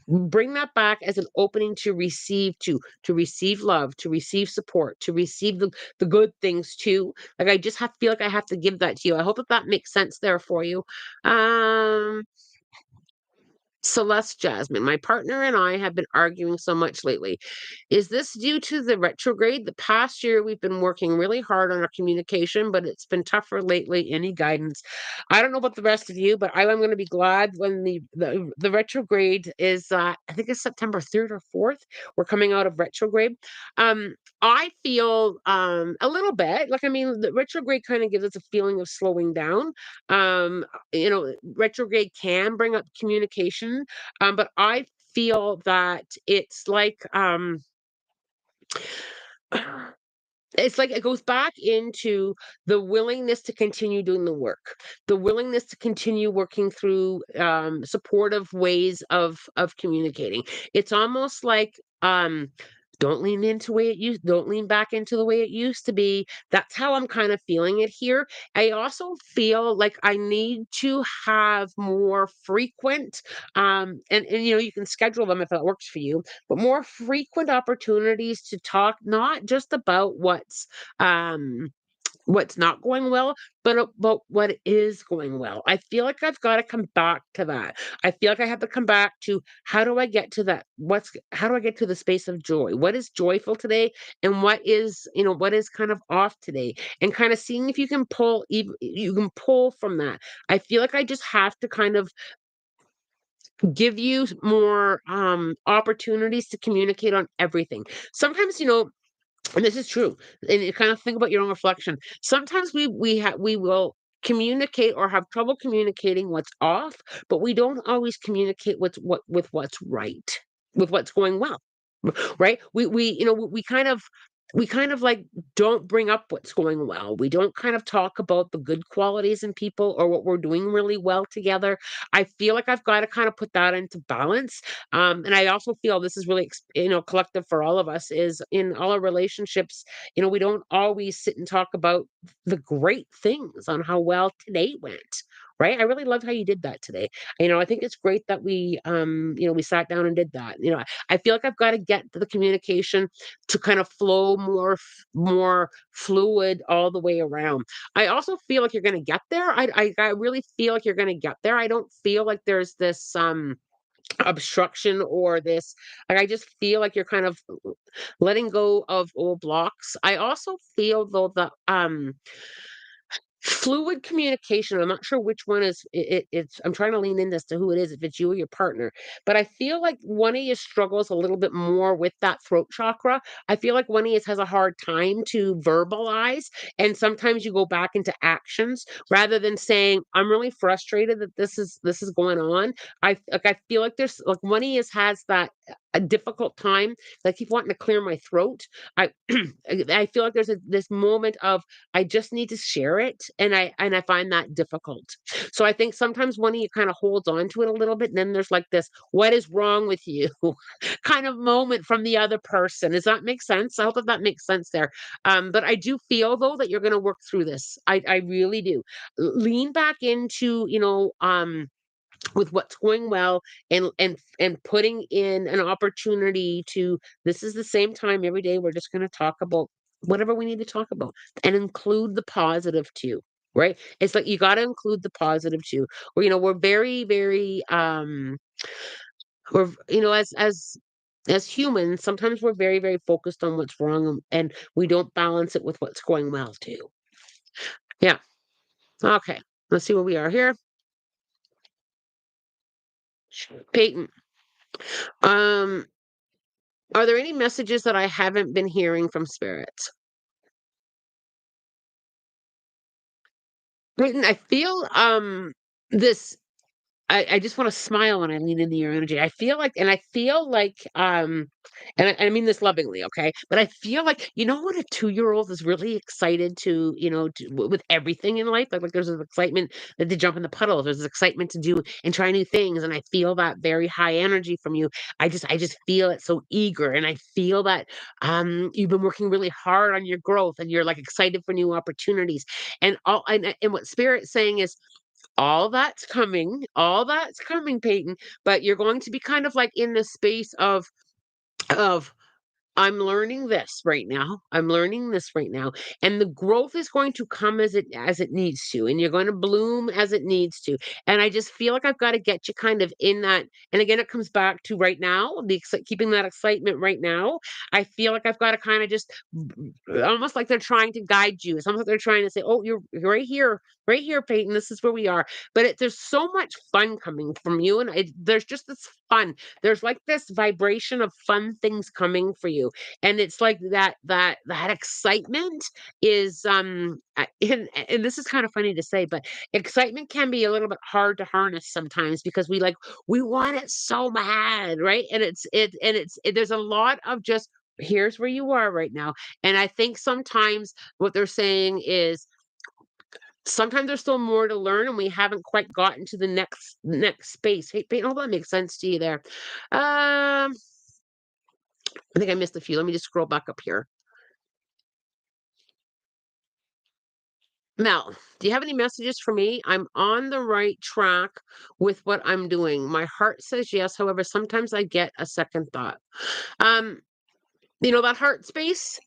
bring that back as an opening to receive, to receive love, to receive support, to receive the good things too. Like I just feel like I have to give that to you. I hope that that makes sense there for you. um Celeste Jasmine, my partner and I have been arguing so much lately. Is this due to the retrograde? The past year, we've been working really hard on our communication, but it's been tougher lately. Any guidance? I don't know about the rest of you, but I'm going to be glad when the retrograde is. I think it's September 3rd or 4th. We're coming out of retrograde. I feel a little bit like, I mean, the retrograde kind of gives us a feeling of slowing down. Retrograde can bring up communication, but I feel that it's like it goes back into the willingness to continue doing the work, the willingness to continue working through supportive ways of communicating. It's almost like don't lean into the way it used, don't lean back into the way it used to be. That's how I'm kind of feeling it here. I also feel like I need to have more frequent and you can schedule them if that works for you, but more frequent opportunities to talk not just about what's not going well, but about what is going well. I feel like I've got to come back to that. I feel like I have to come back to how do I get to that? How do I get to the space of joy? What is joyful today, and what is kind of off today, and kind of seeing if you can pull from that. I feel like I just have to kind of give you more opportunities to communicate on everything. Sometimes, and this is true, and you kind of think about your own reflection. Sometimes we will communicate or have trouble communicating what's off, but we don't always communicate with what's right, with what's going well. Right? We kind of like don't bring up what's going well. We don't kind of talk about the good qualities in people or what we're doing really well together. I feel like I've got to kind of put that into balance. And I also feel this is really, collective for all of us is in all our relationships. We don't always sit and talk about the great things on how well today went. Right. I really loved how you did that today. I think it's great that we sat down and did that. I feel like I've got to get the communication to kind of flow more fluid all the way around. I also feel like you're going to get there. I really feel like you're going to get there. I don't feel like there's this obstruction or this, like, I just feel like you're kind of letting go of old blocks. I also feel though that fluid communication, I'm not sure which one it's I'm trying to lean in as to who it is, if it's you or your partner, but I feel like one of you struggles a little bit more with that throat chakra. I feel like one of you has a hard time to verbalize, and sometimes you go back into actions rather than saying, "I'm really frustrated that this is going on." I feel like there's like one of you has that a difficult time, like keep wanting to clear my throat. I I feel like there's this moment of I just need to share it, and I find that difficult. So I think sometimes one of you kind of holds on to it a little bit, and then there's like this, "What is wrong with you?" kind of moment from the other person. Does that make sense? I hope that makes sense there. But I do feel though that you're going to work through this. I really do. Lean back into with what's going well, and putting in an opportunity to, this is the same time every day we're just going to talk about whatever we need to talk about, and include the positive too. Right? It's like you got to include the positive too. We're very very we're as humans, sometimes we're very very focused on what's wrong, and we don't balance it with what's going well too. Yeah. Okay, let's see where we are here. Peyton, um are there any messages that I haven't been hearing from spirits? Brittany, I feel this I just wanna smile when I lean into your energy. I mean this lovingly, okay? But I feel like, when a 2-year-old is really excited to, with everything in life, like there's this excitement that to jump in the puddle, there's this excitement to do and try new things, and I feel that very high energy from you. I just feel it so eager, and I feel that, you've been working really hard on your growth, and you're, like, excited for new opportunities, and what Spirit's saying is all that's coming, Peyton, but you're going to be kind of like in the space of I'm learning this right now. I'm learning this right now. And the growth is going to come as it needs to. And you're going to bloom as it needs to. And I just feel like I've got to get you kind of in that. And again, it comes back to right now, keeping that excitement right now. I feel like I've got to kind of just almost like they're trying to guide you. It's almost like they're trying to say, "Oh, you're right here, Peyton. This is where we are." But there's so much fun coming from you, and there's just this fun. There's like this vibration of fun things coming for you, and it's like that excitement is and this is kind of funny to say, but excitement can be a little bit hard to harness sometimes because we want it so bad, right? And there's a lot of just here's where you are right now. And I think sometimes what they're saying is sometimes there's still more to learn and we haven't quite gotten to the next space. Hey, Peyton, hope that makes sense to you there. I think I missed a few. Let me just scroll back up here. Mel, do you have any messages for me? I'm on the right track with what I'm doing. My heart says yes. However, sometimes I get a second thought. Um, that heart space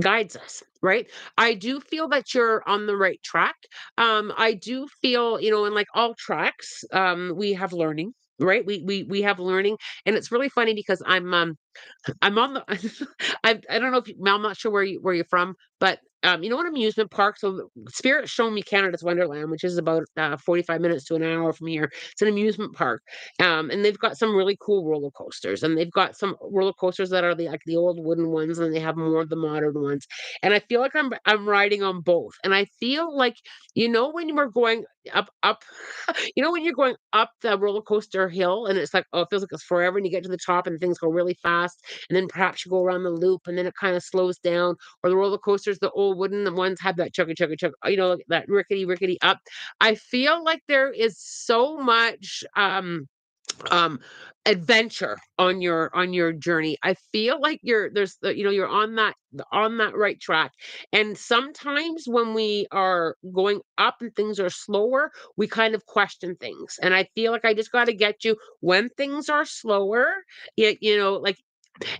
guides us, right? I do feel that you're on the right track. I do feel, in like all tracks, we have learning, right? We have learning, and it's really funny because I'm on the I don't know if I'm not sure where you're from, but you know an amusement park. So Spirit Show Me Canada's Wonderland, which is about 45 minutes to an hour from here. It's an amusement park, and they've got some really cool roller coasters, and they've got some roller coasters that are like the old wooden ones, and they have more of the modern ones. And I feel like I'm riding on both, and I feel like when you were going up, when you're going up the roller coaster hill, and it's like, oh, it feels like it's forever, and you get to the top, and things go really fast, and then perhaps you go around the loop, and then it kind of slows down. Or the roller coasters, the old wooden ones have that chugga chugga chugga, like that rickety rickety up. I feel like there is so much um adventure on your journey. I feel like you're on that right track. And sometimes when we are going up and things are slower, we kind of question things. And I feel like I just got to get you when things are slower, like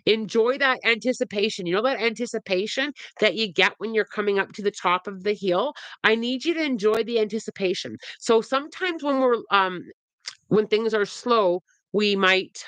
enjoy that anticipation. That anticipation that you get when you're coming up to the top of the hill. I need you to enjoy the anticipation. So sometimes when things are slow, we might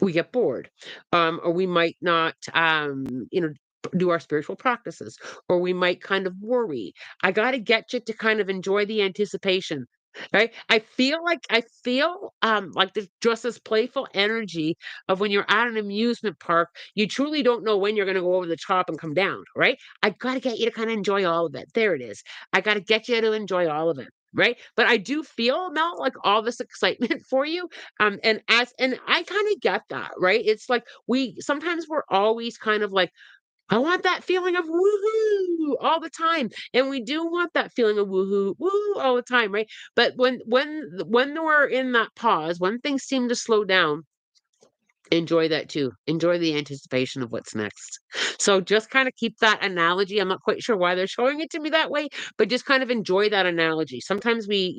we get bored, or we might not do our spiritual practices, or we might kind of worry. I got to get you to kind of enjoy the anticipation. Right. I feel like there's just this playful energy of when you're at an amusement park, you truly don't know when you're going to go over the top and come down. Right. I got to get you to kind of enjoy all of it. There it is. I got to get you to enjoy all of it. Right. But I do feel now like all this excitement for you. And I kind of get that. Right. It's like we're always kind of like, I want that feeling of woohoo all the time. And we do want that feeling of woohoo, woo all the time, right? But when we're in that pause, when things seem to slow down, enjoy that too. Enjoy the anticipation of what's next. So just kind of keep that analogy. I'm not quite sure why they're showing it to me that way, but just kind of enjoy that analogy. Sometimes we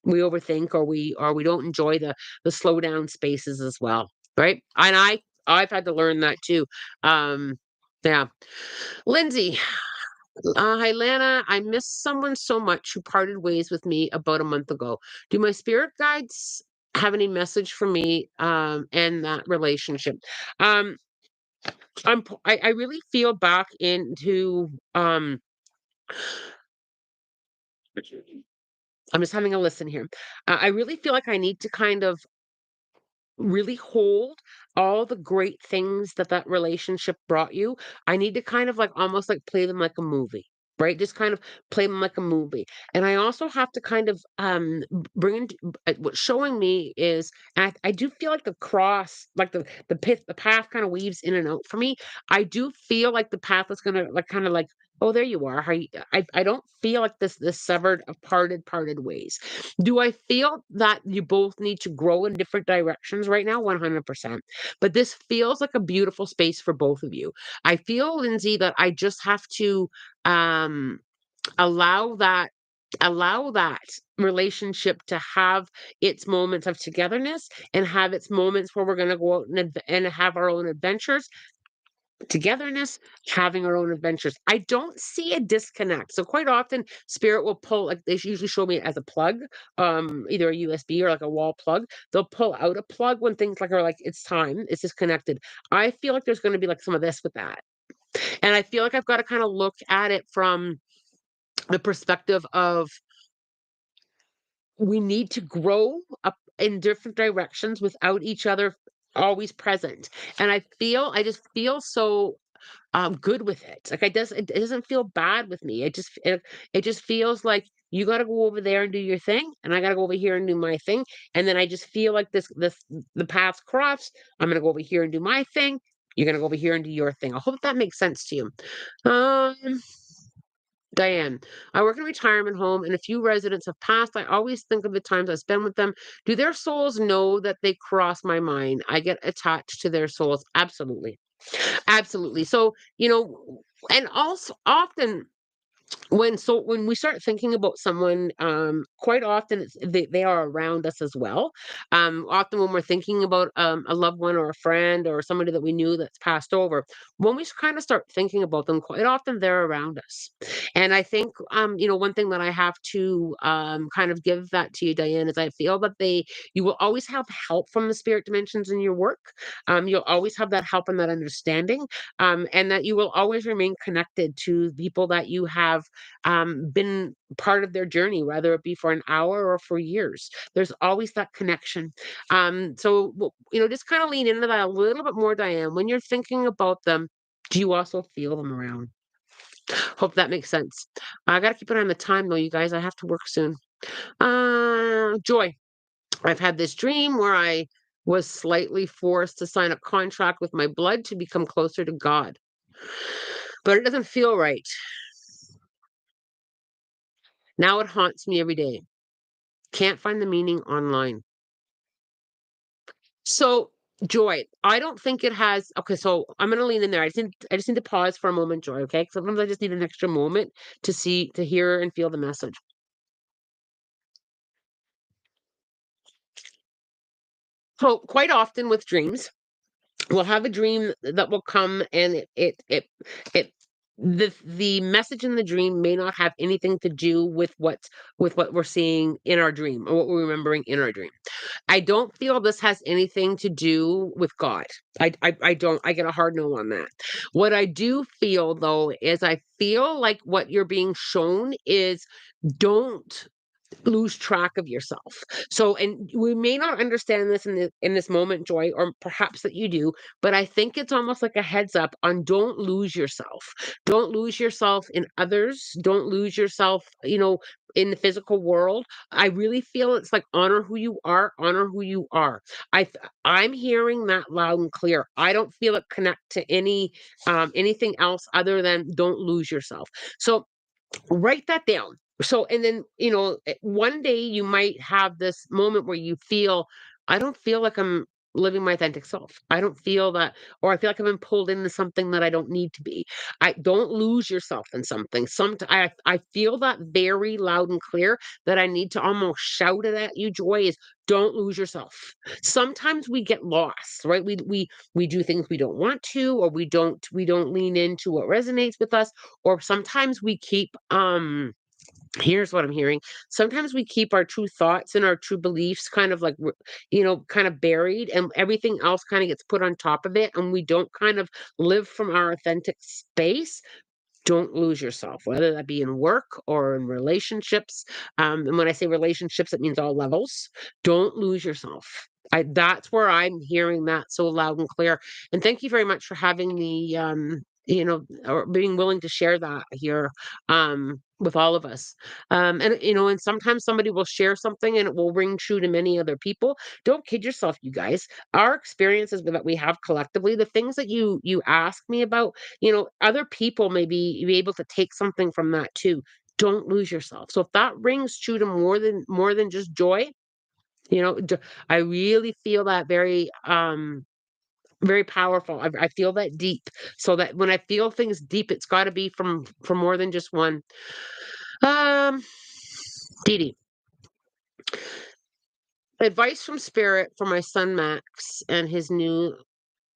overthink, or we don't enjoy the slow down spaces as well. Right. And I've had to learn that too. Yeah. Lindsay, hi Lana. I miss someone so much who parted ways with me about a month ago. Do my spirit guides have any message for me and that relationship? Um I really feel back into I'm just having a listen here. I really feel like I need to kind of really hold all the great things that relationship brought you. I need to kind of like almost like play them like a movie. Right, just kind of play them like a movie, and I also have to kind of bring in what's showing me is, and I do feel like the cross, like the path, kind of weaves in and out for me. I do feel like the path is gonna like kind of like, oh, there you are. I don't feel like this severed of parted ways. Do I feel that you both need to grow in different directions right now? 100%. But this feels like a beautiful space for both of you. I feel, Lindsay, that I just have to um allow that allow that relationship to have its moments of togetherness and have its moments where we're going to go out and have our own adventures, togetherness, having our own adventures. I don't see a disconnect. So quite often spirit will pull, like they usually show me it as a plug, either a USB or like a wall plug. They'll pull out a plug when things like are like it's time, it's disconnected. I feel like there's going to be like some of this with that. And I feel like I've got to kind of look at it from the perspective of we need to grow up in different directions without each other always present. And I just feel so good with it. Like it doesn't feel bad with me. It just feels like you got to go over there and do your thing, and I got to go over here and do my thing. And then I just feel like the paths cross. I'm gonna go over here and do my thing. You're gonna go over here and do your thing. I hope that makes sense to you. Um, Diane, I work in a retirement home and a few residents have passed. I always think of the times I spend with them. Do their souls know that they cross my mind? I get attached to their souls. Absolutely. Absolutely. So, and also often when we start thinking about someone, quite often they are around us as well. Often when we're thinking about a loved one or a friend or somebody that we knew that's passed over, when we kind of start thinking about them, quite often they're around us. And I think one thing that I have to kind of give that to you, Diane, is I feel that they you will always have help from the spirit dimensions in your work. You'll always have that help and that understanding, and that you will always remain connected to people that you have been part of their journey, whether it be for an hour or for years. There's always that connection. Just kind of lean into that a little bit more, Diane. When you're thinking about them, do you also feel them around? Hope that makes sense. I got to keep it on the time, though, you guys. I have to work soon. Joy. I've had this dream where I was slightly forced to sign a contract with my blood to become closer to God, but it doesn't feel right. Now it haunts me every day. Can't find the meaning online. So, Joy, I don't think it has. Okay, so I'm gonna lean in there. I just need to pause for a moment, Joy. Okay, sometimes I just need an extra moment to hear and feel the message. So, quite often with dreams, we'll have a dream that will come, and it the message in the dream may not have anything to do with what we're seeing in our dream or what we're remembering in our dream. I don't feel this has anything to do with God. I don't. I get a hard no on that. What I do feel though is I feel like what you're being shown is don't lose track of yourself. So, and we may not understand this in this moment, Joy, or perhaps that you do, but I think it's almost like a heads up on don't lose yourself. Don't lose yourself in others. Don't lose yourself, in the physical world. I really feel it's like honor who you are, honor who you are. I'm hearing that loud and clear. I don't feel it connect to anything else other than don't lose yourself. So write that down. So, and then, one day you might have this moment where you feel, I don't feel like I'm living my authentic self. I don't feel that, or I feel like I've been pulled into something that I don't need to be. I don't lose yourself in something. I feel that very loud and clear that I need to almost shout it at you, Joy, is don't lose yourself. Sometimes we get lost, right? We do things we don't want to, or we don't lean into what resonates with us, or sometimes we keep here's what I'm hearing. Sometimes we keep our true thoughts and our true beliefs kind of like kind of buried, and everything else kind of gets put on top of it, and we don't kind of live from our authentic space. Don't lose yourself, whether that be in work or in relationships. And when I say relationships, it means all levels. Don't lose yourself. That's where I'm hearing that so loud and clear. And thank you very much for having the or being willing to share that here with all of us. And sometimes somebody will share something and it will ring true to many other people. Don't kid yourself, you guys. Our experiences that we have collectively, the things that you ask me about, other people may be able to take something from that too. Don't lose yourself. So if that rings true to more than just Joy, I really feel that very powerful. I feel that deep. So that when I feel things deep, it's got to be from more than just one. Um, Dee Dee. Advice from spirit for my son Max and his new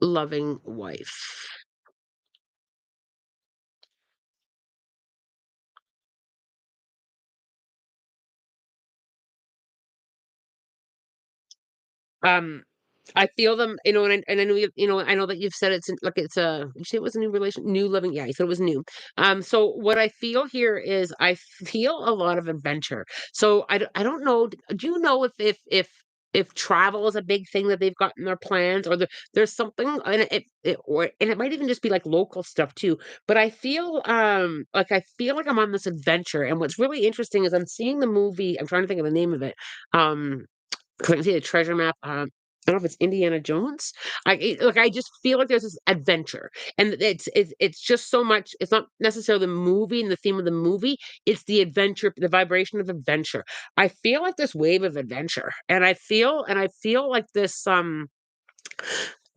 loving wife. Um, I feel them, and I know I know that you've said like it's a, you say it was a new living. Yeah, you said it was new. So what I feel here is I feel a lot of adventure. So I don't know. Do you know if travel is a big thing that they've got in their plans, or there's something, and it might even just be like local stuff too. But I feel like I'm on this adventure, and what's really interesting is I'm seeing the movie. I'm trying to think of the name of it. Um, couldn't see the treasure map. I don't know if it's Indiana Jones. Look, I just feel like there's this adventure, and it's just so much. It's not necessarily the movie and the theme of the movie. It's the adventure, the vibration of adventure. I feel like this wave of adventure, and I feel like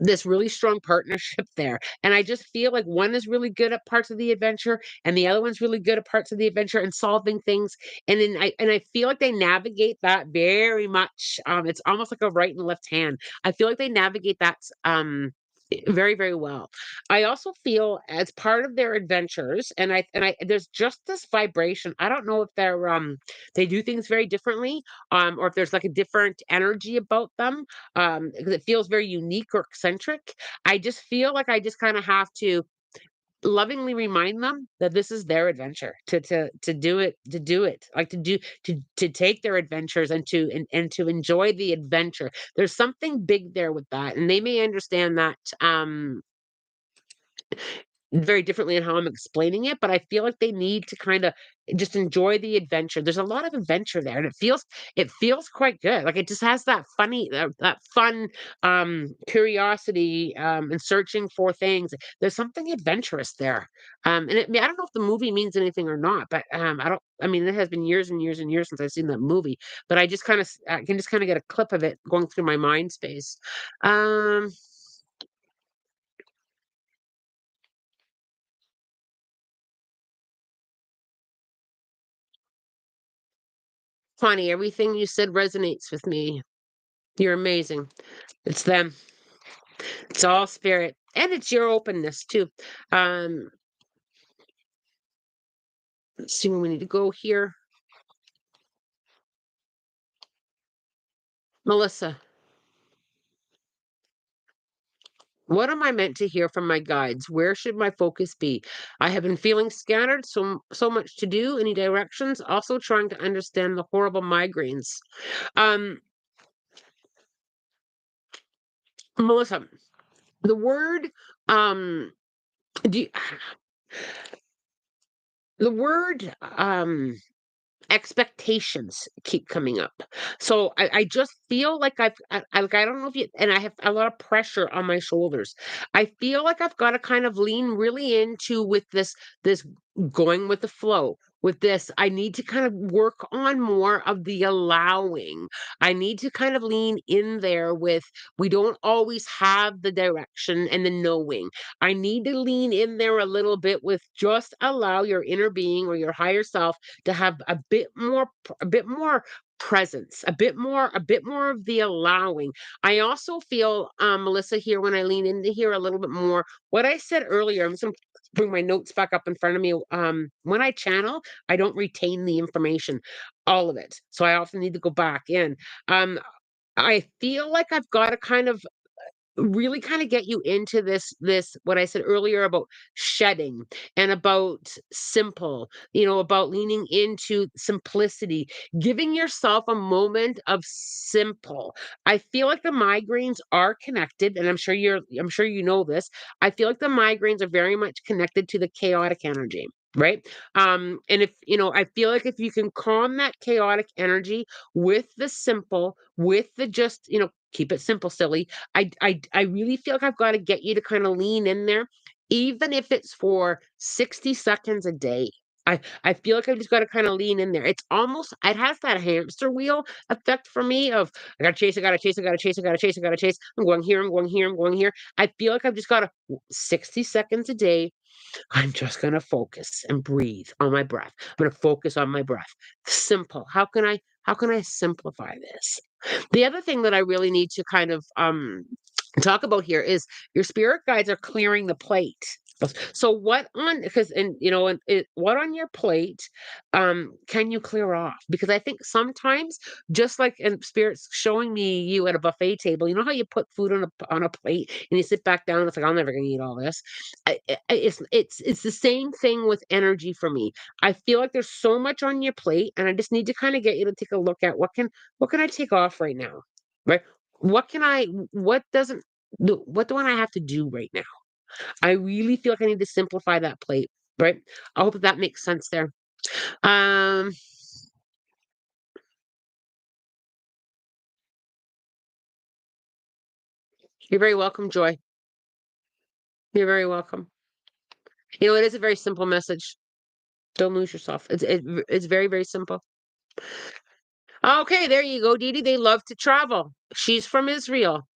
this really strong partnership there. And I just feel like one is really good at parts of the adventure and the other one's really good at parts of the adventure and solving things. And I feel like they navigate that very much. It's almost like a right and left hand. I feel like they navigate that very, very well. I also feel as part of their adventures, and I there's just this vibration. I don't know if they do things very differently, or if there's like a different energy about them, 'cause it feels very unique or eccentric. I just feel like I just kind of have to lovingly remind them that this is their adventure to do it, like to take their adventures and to enjoy the adventure. There's something big there with that, and they may understand that very differently in how I'm explaining it, but I feel like they need to kinda just enjoy the adventure. There's a lot of adventure there, and it feels quite good. Like, it just has that fun, curiosity, and searching for things. There's something adventurous there. I don't know if the movie means anything or not, but, I mean, it has been years and years and years since I've seen that movie, but I can just kinda get a clip of it going through my mind space. Um, Funny, everything you said resonates with me. You're amazing. It's them. It's all spirit, and it's your openness too. Um, let's see where we need to go here. Melissa, what am I meant to hear from my guides? Where should my focus be? I have been feeling scattered, so much to do, any directions, also trying to understand the horrible migraines. Um, Melissa, the word um do you, the word expectations keep coming up. So I just feel like I don't know if you, and I have a lot of pressure on my shoulders. I feel like I've got to kind of lean really into with this going with the flow. With this, I need to kind of work on more of the allowing. I need to kind of lean in there with we don't always have the direction and the knowing. I need to lean in there a little bit with just allow your inner being or your higher self to have a bit more presence, a bit more of the allowing. I also feel, Melissa, here when I lean into here a little bit more, what I said earlier, I'm just gonna bring my notes back up in front of me. When I channel, I don't retain the information, all of it. So I often need to go back in. Um, I feel like I've got to kind of really kind of get you into this what I said earlier about shedding and about simple, about leaning into simplicity, giving yourself a moment of simple. I feel like the migraines are connected, and I'm sure you know this. I feel like the migraines are very much connected to the chaotic energy. Right. And if I feel like if you can calm that chaotic energy with the simple, with the just, keep it simple, silly. I really feel like I've got to get you to kind of lean in there, even if it's for 60 seconds a day. I feel like I just gotta kinda lean in there. It's almost it has that hamster wheel effect for me of, I gotta chase, I gotta chase, I gotta chase, I gotta chase, I gotta chase. I'm going here, I'm going here, I'm going here. I feel like I've just gotta 60 seconds a day, I'm just gonna focus and breathe on my breath. I'm gonna focus on my breath. Simple. How can I simplify this? The other thing that I really need to kind of talk about here is your spirit guides are clearing the plate. So what on because and and what on your plate can you clear off? Because I think sometimes just like in spirits showing me you at a buffet table, you know how you put food on a plate and you sit back down and it's like I'm never gonna eat all this. It's the same thing with energy for me. I feel like there's so much on your plate, and I just need to kind of get you to take a look at what can I take off right now, right? What can I? What doesn't? What do I have to do right now? I really feel like I need to simplify that plate, right? I hope that makes sense there. Um, you're very welcome, Joy. You're very welcome. It is a very simple message. Don't lose yourself. It's very very simple. Okay, there you go, Didi. They love to travel. She's from Israel.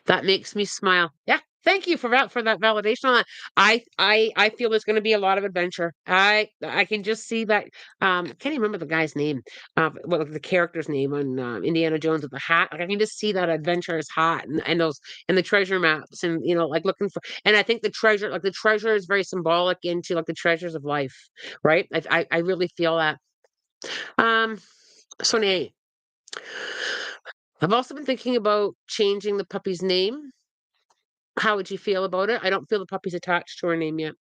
That makes me smile. Yeah, thank you for that validation on that. I feel there's going to be a lot of adventure. I can just see that. I can't even remember the guy's name. Well, the character's name on Indiana Jones with the hat. Like I can just see that adventurous hat and those and the treasure maps and like looking for. And I think the treasure is very symbolic into like the treasures of life, right? I really feel that. Um, Sonia, I've also been thinking about changing the puppy's name. How would you feel about it? I don't feel the puppy's attached to her name yet.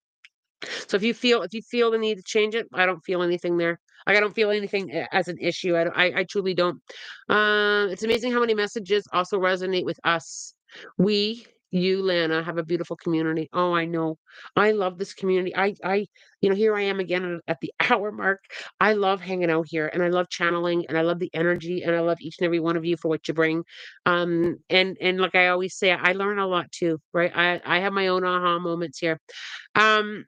So if you feel the need to change it, I don't feel anything there. Like I don't feel anything as an issue. I truly don't. It's amazing how many messages also resonate with us. We, you, Lana, have a beautiful community. Oh, I know. I love this community. Here I am again at the hour mark. I love hanging out here, and I love channeling, and I love the energy, and I love each and every one of you for what you bring. And like I always say, I learn a lot too, right? I have my own aha moments here. Um,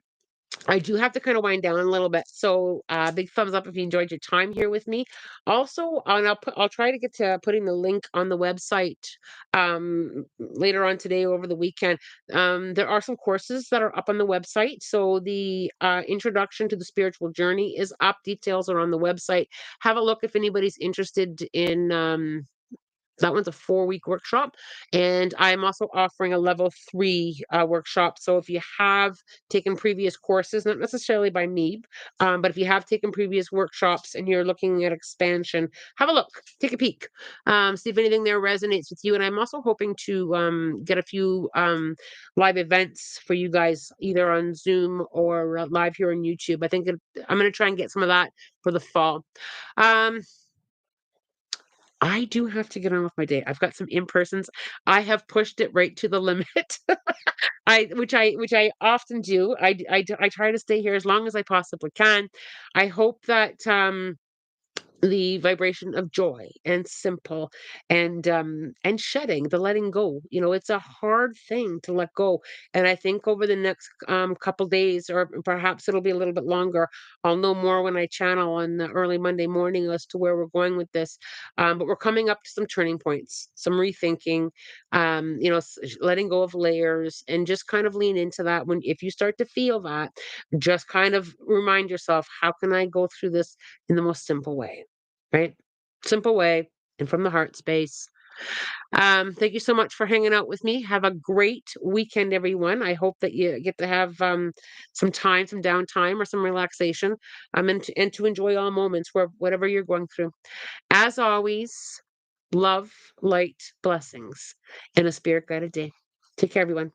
I do have to kind of wind down a little bit. So, big thumbs up if you enjoyed your time here with me. Also, and I'll try to get to putting the link on the website later on today or over the weekend. There are some courses that are up on the website. So the introduction to the spiritual journey is up. Details are on the website. Have a look if anybody's interested in that one's a 4-week workshop, and I'm also offering a level 3, workshop, so if you have taken previous courses, not necessarily by me, but if you have taken previous workshops and you're looking at expansion, have a look, take a peek, see if anything there resonates with you, and I'm also hoping to, get a few, live events for you guys, either on Zoom or, live here on YouTube. I'm gonna try and get some of that for the fall. Um I do have to get on with my day. I've got some in-persons. I have pushed it right to the limit. I often do. I try to stay here as long as I possibly can. I hope that the vibration of joy and simple and shedding, the letting go, it's a hard thing to let go, and I think over the next couple days, or perhaps it'll be a little bit longer, I'll know more when I channel on the early Monday morning as to where we're going with this. But we're coming up to some turning points, some rethinking, letting go of layers, and just kind of lean into that. When if you start to feel that, just kind of remind yourself, how can I go through this in the most simple way? Right? Simple way and from the heart space. Thank you so much for hanging out with me. Have a great weekend, everyone. I hope that you get to have some time, some downtime, or some relaxation, and to enjoy all moments where whatever you're going through. As always, love, light, blessings, and a spirit guided day. Take care, everyone.